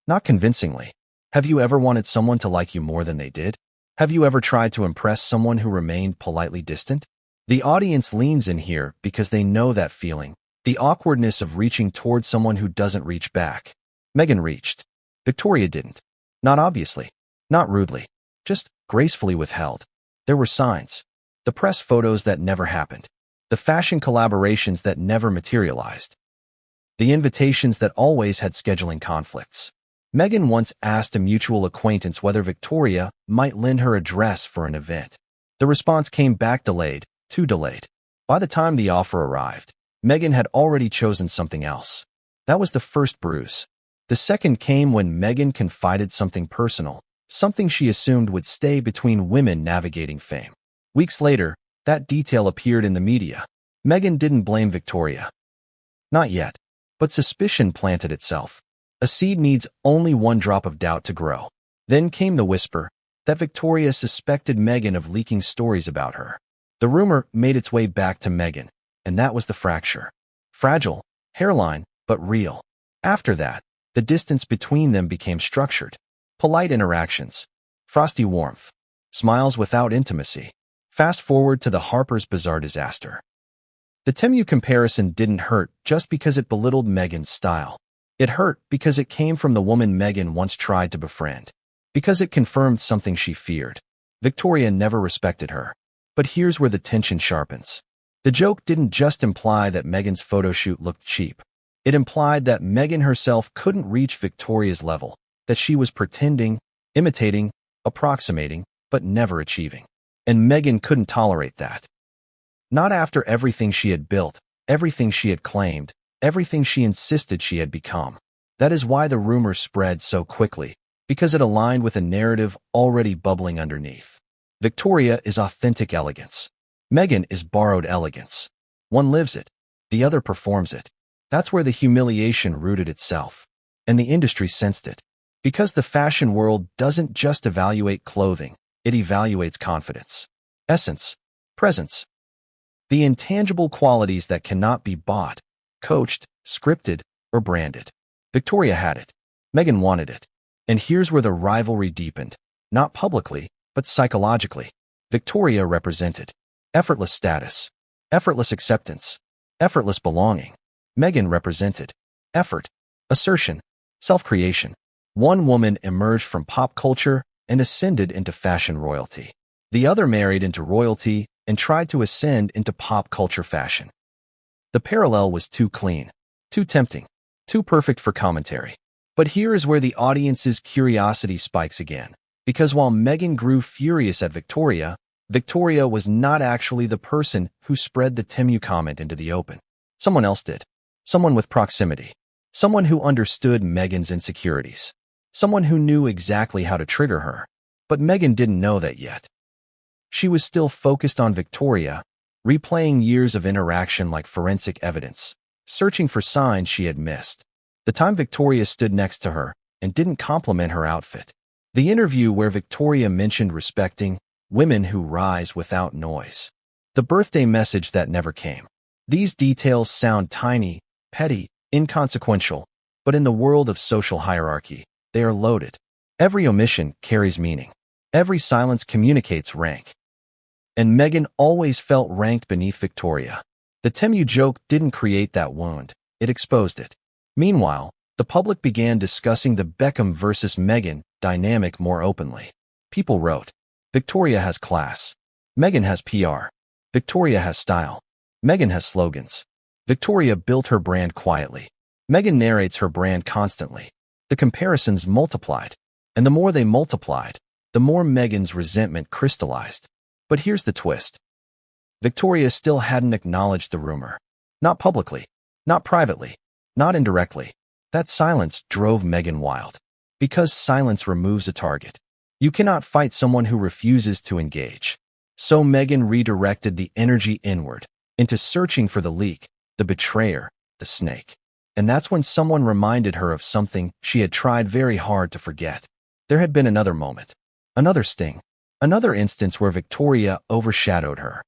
Not convincingly. Have you ever wanted someone to like you more than they did? Have you ever tried to impress someone who remained politely distant? The audience leans in here because they know that feeling. The awkwardness of reaching toward someone who doesn't reach back. Meghan reached. Victoria didn't. Not obviously. Not rudely. Just gracefully withheld. There were signs. The press photos that never happened. The fashion collaborations that never materialized. The invitations that always had scheduling conflicts. Meghan once asked a mutual acquaintance whether Victoria might lend her a dress for an event. The response came back delayed, too delayed. By the time the offer arrived, Meghan had already chosen something else. That was the first bruise. The second came when Meghan confided something personal, something she assumed would stay between women navigating fame. Weeks later, that detail appeared in the media. Meghan didn't blame Victoria. Not yet. But suspicion planted itself. A seed needs only one drop of doubt to grow. Then came the whisper that Victoria suspected Meghan of leaking stories about her. The rumor made its way back to Meghan, and that was the fracture. Fragile, hairline, but real. After that, the distance between them became structured. Polite interactions. Frosty warmth. Smiles without intimacy. Fast forward to the Harper's Bazaar disaster. The Temu comparison didn't hurt just because it belittled Meghan's style. It hurt because it came from the woman Meghan once tried to befriend. Because it confirmed something she feared. Victoria never respected her. But here's where the tension sharpens. The joke didn't just imply that Meghan's photo shoot looked cheap. It implied that Meghan herself couldn't reach Victoria's level, that she was pretending, imitating, approximating, but never achieving. And Meghan couldn't tolerate that. Not after everything she had built, everything she had claimed, everything she insisted she had become. That is why the rumor spread so quickly, because it aligned with a narrative already bubbling underneath. Victoria is authentic elegance. Meghan is borrowed elegance. One lives it, the other performs it. That's where the humiliation rooted itself. And the industry sensed it. Because the fashion world doesn't just evaluate clothing, it evaluates confidence, essence, presence. The intangible qualities that cannot be bought, coached, scripted, or branded. Victoria had it. Meghan wanted it. And here's where the rivalry deepened. Not publicly, but psychologically. Victoria represented effortless status, effortless acceptance, effortless belonging. Meghan represented effort, assertion, self-creation. One woman emerged from pop culture and ascended into fashion royalty. The other married into royalty and tried to ascend into pop culture fashion. The parallel was too clean, too tempting, too perfect for commentary. But here is where the audience's curiosity spikes again. Because while Meghan grew furious at Victoria, Victoria was not actually the person who spread the Temu comment into the open. Someone else did. Someone with proximity. Someone who understood Meghan's insecurities. Someone who knew exactly how to trigger her. But Meghan didn't know that yet. She was still focused on Victoria, replaying years of interaction like forensic evidence, searching for signs she had missed. The time Victoria stood next to her and didn't compliment her outfit. The interview where Victoria mentioned respecting women who rise without noise. The birthday message that never came. These details sound tiny, petty, inconsequential, but in the world of social hierarchy, they are loaded. Every omission carries meaning. Every silence communicates rank. And Meghan always felt ranked beneath Victoria. The Temu joke didn't create that wound, it exposed it. Meanwhile, the public began discussing the Beckham versus Meghan dynamic more openly. People wrote, Victoria has class. Meghan has PR. Victoria has style. Meghan has slogans. Victoria built her brand quietly. Meghan narrates her brand constantly. The comparisons multiplied. And the more they multiplied, the more Meghan's resentment crystallized. But here's the twist. Victoria still hadn't acknowledged the rumor. Not publicly. Not privately. Not indirectly. That silence drove Meghan wild. Because silence removes a target. You cannot fight someone who refuses to engage. So Meghan redirected the energy inward, into searching for the leak, the betrayer, the snake. And that's when someone reminded her of something she had tried very hard to forget. There had been another moment. Another sting. Another instance where Victoria overshadowed her.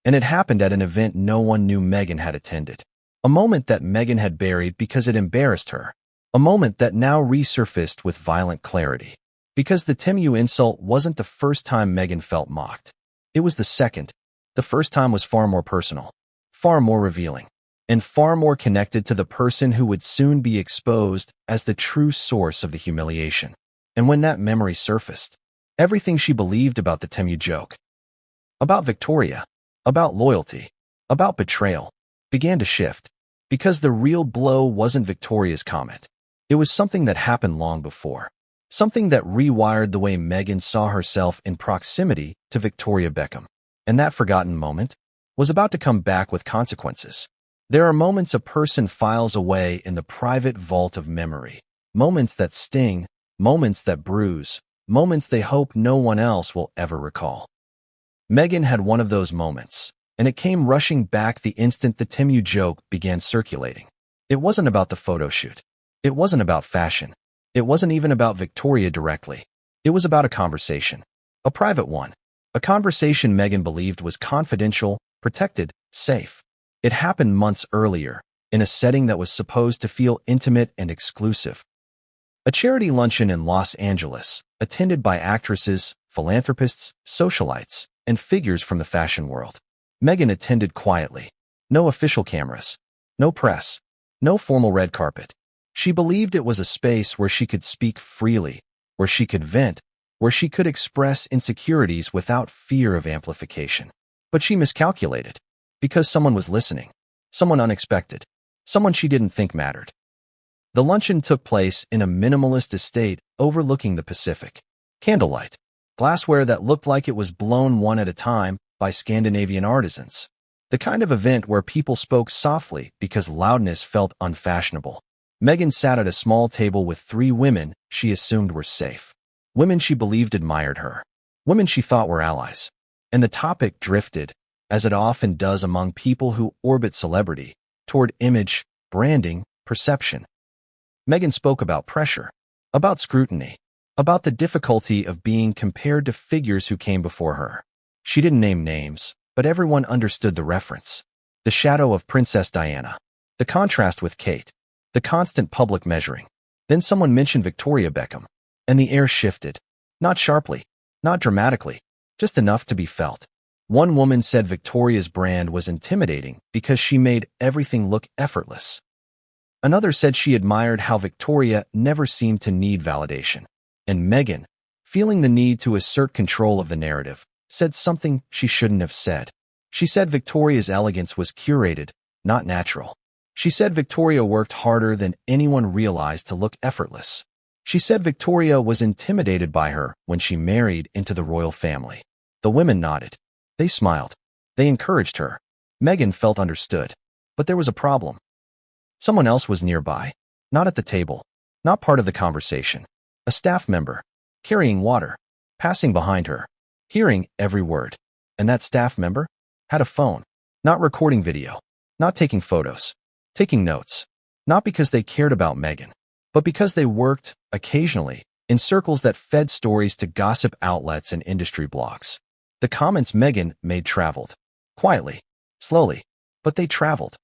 And it happened at an event no one knew Meghan had attended. A moment that Meghan had buried because it embarrassed her. A moment that now resurfaced with violent clarity. Because the Temu insult wasn't the first time Meghan felt mocked. It was the second. The first time was far more personal, far more revealing, and far more connected to the person who would soon be exposed as the true source of the humiliation. And when that memory surfaced, everything she believed about the Temu joke, about Victoria, about loyalty, about betrayal, began to shift. Because the real blow wasn't Victoria's comment. It was something that happened long before. Something that rewired the way Meghan saw herself in proximity to Victoria Beckham. And that forgotten moment was about to come back with consequences. There are moments a person files away in the private vault of memory. Moments that sting, moments that bruise, moments they hope no one else will ever recall. Meghan had one of those moments, and it came rushing back the instant the Temu joke began circulating. It wasn't about the photo shoot. It wasn't about fashion. It wasn't even about Victoria directly. It was about a conversation. A private one. A conversation Meghan believed was confidential, protected, safe. It happened months earlier, in a setting that was supposed to feel intimate and exclusive. A charity luncheon in Los Angeles, attended by actresses, philanthropists, socialites, and figures from the fashion world. Meghan attended quietly. No official cameras. No press. No formal red carpet. She believed it was a space where she could speak freely, where she could vent, where she could express insecurities without fear of amplification. But she miscalculated. Because someone was listening. Someone unexpected. Someone she didn't think mattered. The luncheon took place in a minimalist estate overlooking the Pacific. Candlelight. Glassware that looked like it was blown one at a time by Scandinavian artisans. The kind of event where people spoke softly because loudness felt unfashionable. Meghan sat at a small table with 3 women she assumed were safe. Women she believed admired her. Women she thought were allies. And the topic drifted, as it often does among people who orbit celebrity, toward image, branding, perception. Meghan spoke about pressure, about scrutiny, about the difficulty of being compared to figures who came before her. She didn't name names, but everyone understood the reference. The shadow of Princess Diana. The contrast with Kate. The constant public measuring. Then someone mentioned Victoria Beckham, and the air shifted. Not sharply, not dramatically, just enough to be felt. One woman said Victoria's brand was intimidating because she made everything look effortless. Another said she admired how Victoria never seemed to need validation. And Meghan, feeling the need to assert control of the narrative, said something she shouldn't have said. She said Victoria's elegance was curated, not natural. She said Victoria worked harder than anyone realized to look effortless. She said Victoria was intimidated by her when she married into the royal family. The women nodded. They smiled. They encouraged her. Meghan felt understood. But there was a problem. Someone else was nearby, not at the table, not part of the conversation. A staff member, carrying water, passing behind her, hearing every word. And that staff member had a phone, not recording video, not taking photos, taking notes, not because they cared about Meghan, but because they worked, occasionally, in circles that fed stories to gossip outlets and industry blogs. The comments Meghan made traveled. Quietly, slowly, but they traveled.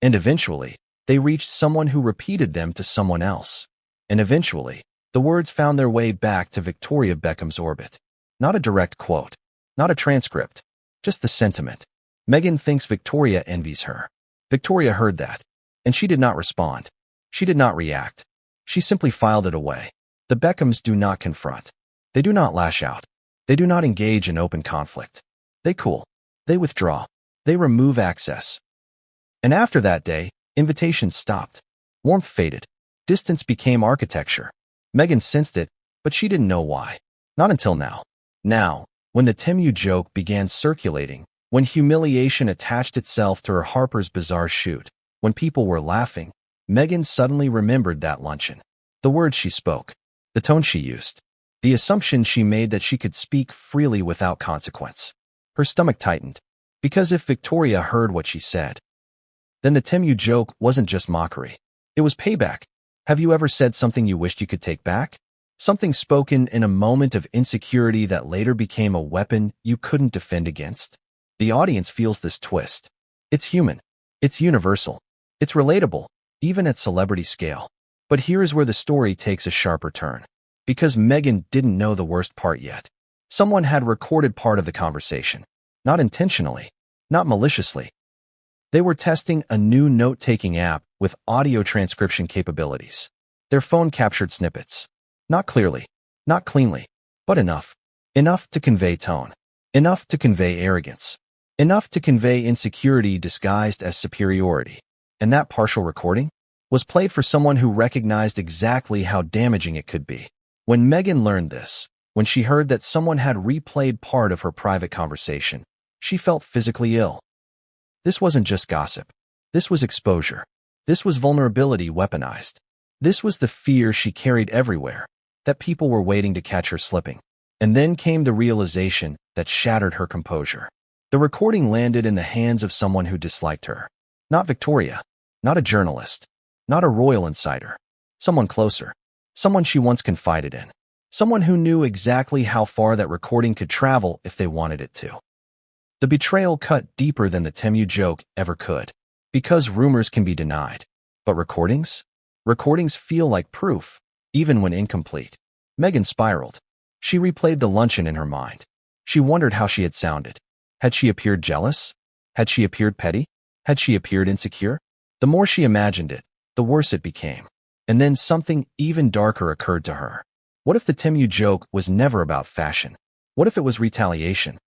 And eventually, they reached someone who repeated them to someone else. And eventually, the words found their way back to Victoria Beckham's orbit. Not a direct quote, not a transcript, just the sentiment. Meghan thinks Victoria envies her. Victoria heard that, and she did not respond. She did not react. She simply filed it away. The Beckhams do not confront. They do not lash out. They do not engage in open conflict. They cool. They withdraw. They remove access. And after that day, invitations stopped. Warmth faded. Distance became architecture. Meghan sensed it, but she didn't know why. Not until now. Now, when the Temu joke began circulating, when humiliation attached itself to her Harper's Bazaar shoot, when people were laughing, Meghan suddenly remembered that luncheon. The words she spoke, the tone she used, the assumption she made that she could speak freely without consequence. Her stomach tightened, because if Victoria heard what she said, then the Temu joke wasn't just mockery. It was payback. Have you ever said something you wished you could take back? Something spoken in a moment of insecurity that later became a weapon you couldn't defend against? The audience feels this twist. It's human. It's universal. It's relatable, even at celebrity scale. But here is where the story takes a sharper turn. Because Meghan didn't know the worst part yet. Someone had recorded part of the conversation. Not intentionally. Not maliciously. They were testing a new note-taking app with audio transcription capabilities. Their phone captured snippets. Not clearly, not cleanly, but enough. Enough to convey tone. Enough to convey arrogance. Enough to convey insecurity disguised as superiority. And that partial recording was played for someone who recognized exactly how damaging it could be. When Meghan learned this, when she heard that someone had replayed part of her private conversation, she felt physically ill. This wasn't just gossip. This was exposure. This was vulnerability weaponized. This was the fear she carried everywhere, that people were waiting to catch her slipping. And then came the realization that shattered her composure. The recording landed in the hands of someone who disliked her. Not Victoria. Not a journalist. Not a royal insider. Someone closer. Someone she once confided in. Someone who knew exactly how far that recording could travel if they wanted it to. The betrayal cut deeper than the Temu joke ever could. Because rumors can be denied. But recordings? Recordings feel like proof, even when incomplete. Meghan spiraled. She replayed the luncheon in her mind. She wondered how she had sounded. Had she appeared jealous? Had she appeared petty? Had she appeared insecure? The more she imagined it, the worse it became. And then something even darker occurred to her. What if the Temu joke was never about fashion? What if it was retaliation?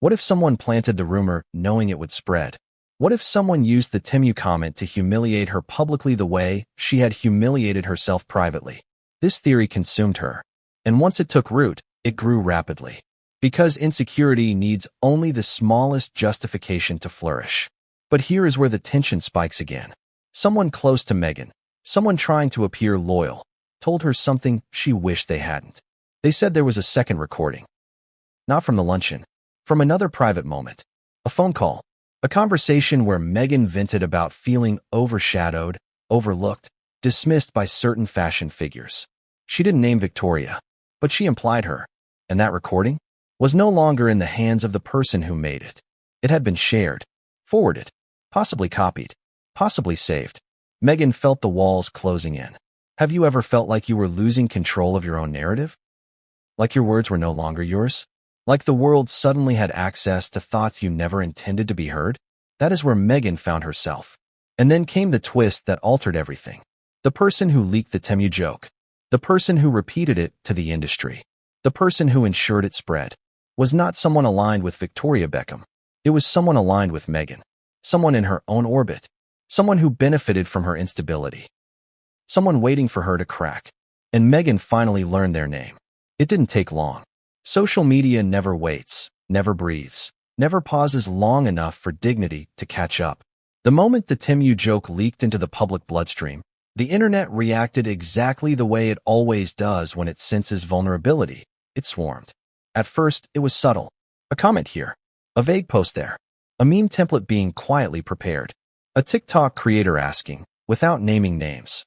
What if someone planted the rumor knowing it would spread? What if someone used the Temu comment to humiliate her publicly the way she had humiliated herself privately? This theory consumed her. And once it took root, it grew rapidly. Because insecurity needs only the smallest justification to flourish. But here is where the tension spikes again. Someone close to Meghan, someone trying to appear loyal, told her something she wished they hadn't. They said there was a second recording. Not from the luncheon, from another private moment. A phone call. A conversation where Meghan vented about feeling overshadowed, overlooked, dismissed by certain fashion figures. She didn't name Victoria, but she implied her. And that recording was no longer in the hands of the person who made it. It had been shared, forwarded, possibly copied, possibly saved. Meghan felt the walls closing in. Have you ever felt like you were losing control of your own narrative? Like your words were no longer yours? Like the world suddenly had access to thoughts you never intended to be heard? That is where Meghan found herself. And then came the twist that altered everything. The person who leaked the Temu joke, the person who repeated it to the industry, the person who ensured it spread, was not someone aligned with Victoria Beckham. It was someone aligned with Meghan, someone in her own orbit, someone who benefited from her instability, someone waiting for her to crack. And Meghan finally learned their name. It didn't take long. Social media never waits, never breathes, never pauses long enough for dignity to catch up. The moment the Temu joke leaked into the public bloodstream, the internet reacted exactly the way it always does when it senses vulnerability. It swarmed. At first, it was subtle. A comment here, a vague post there, a meme template being quietly prepared, a TikTok creator asking, without naming names,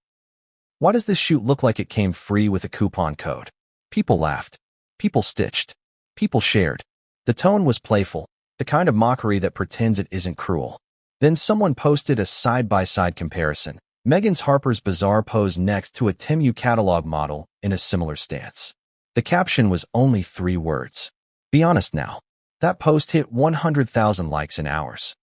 why does this shoot look like it came free with a coupon code? People laughed. People stitched. People shared. The tone was playful, the kind of mockery that pretends it isn't cruel. Then someone posted a side-by-side comparison. Meghan's Harper's Bazaar pose next to a Temu catalog model in a similar stance. The caption was only 3 words. Be honest now. That post hit 100,000 likes in hours.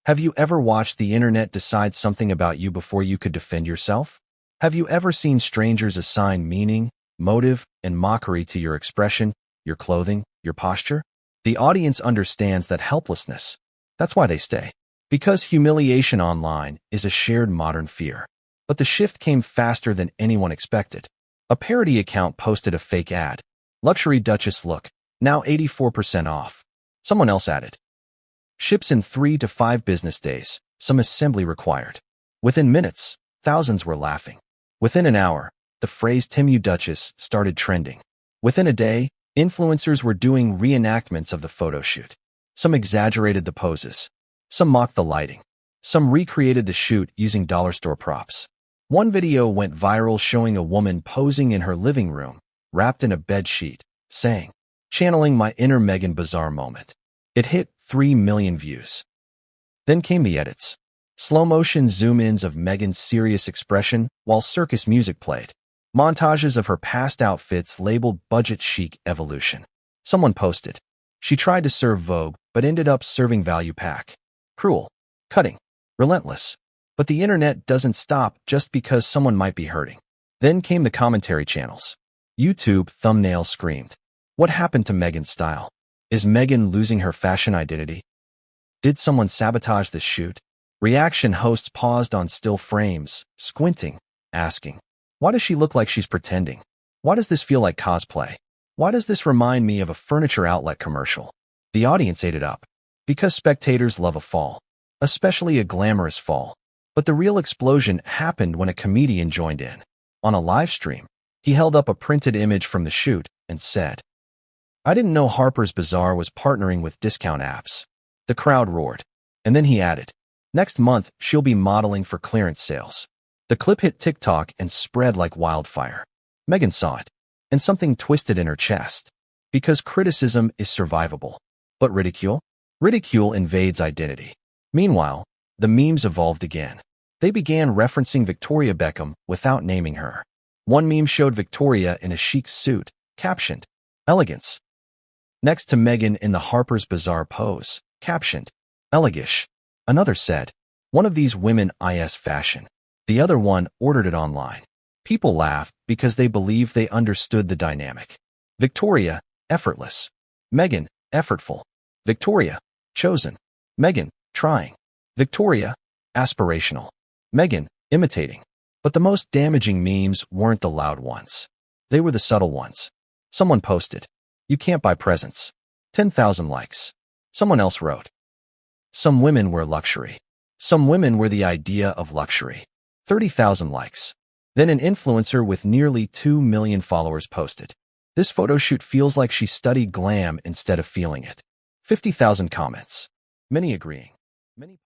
Have you ever watched the internet decide something about you before you could defend yourself? Have you ever seen strangers assign meaning, motive, and mockery to your expression, your clothing, your posture? The audience understands that helplessness. That's why they stay. Because humiliation online is a shared modern fear. But the shift came faster than anyone expected. A parody account posted a fake ad. Luxury Duchess look, now 84% off. Someone else added, ships in 3 to 5 business days, some assembly required. Within minutes, thousands were laughing. Within an hour, the phrase Temu Duchess started trending. Within a day, influencers were doing reenactments of the photo shoot. Some exaggerated the poses. Some mocked the lighting. Some recreated the shoot using dollar store props. One video went viral showing a woman posing in her living room, wrapped in a bed sheet, saying, channeling my inner Meghan Bazaar moment. It hit 3 million views. Then came the edits. Slow-motion zoom-ins of Meghan's serious expression while circus music played. Montages of her past outfits labeled budget chic evolution. Someone posted, she tried to serve Vogue but ended up serving value pack. Cruel, cutting, relentless. But the internet doesn't stop just because someone might be hurting. Then came the commentary channels. YouTube thumbnail screamed, what happened to Meghan's style? Is Meghan losing her fashion identity? Did someone sabotage this shoot? Reaction hosts paused on still frames, squinting, asking, why does she look like she's pretending? Why does this feel like cosplay? Why does this remind me of a furniture outlet commercial? The audience ate it up. Because spectators love a fall, especially a glamorous fall. But the real explosion happened when a comedian joined in. On a live stream, he held up a printed image from the shoot and said, I didn't know Harper's Bazaar was partnering with discount apps. The crowd roared. And then he added, next month, she'll be modeling for clearance sales. The clip hit TikTok and spread like wildfire. Meghan saw it, and something twisted in her chest. Because criticism is survivable. But ridicule? Ridicule invades identity. Meanwhile, the memes evolved again. They began referencing Victoria Beckham without naming her. One meme showed Victoria in a chic suit, captioned, elegance. Next to Meghan in the Harper's Bazaar pose, captioned, elegish. Another said, one of these women is fashion. The other one ordered it online. People laughed because they believed they understood the dynamic. Victoria, effortless. Meghan, effortful. Victoria, chosen. Meghan, trying. Victoria, aspirational. Meghan, imitating. But the most damaging memes weren't the loud ones. They were the subtle ones. Someone posted, "You can't buy presents." 10,000 likes. Someone else wrote, "Some women wear luxury. Some women wear the idea of luxury." 30,000 likes. Then an influencer with nearly 2 million followers posted, "This photo shoot feels like she studied glam instead of feeling it." 50,000 comments. Many agreeing. Many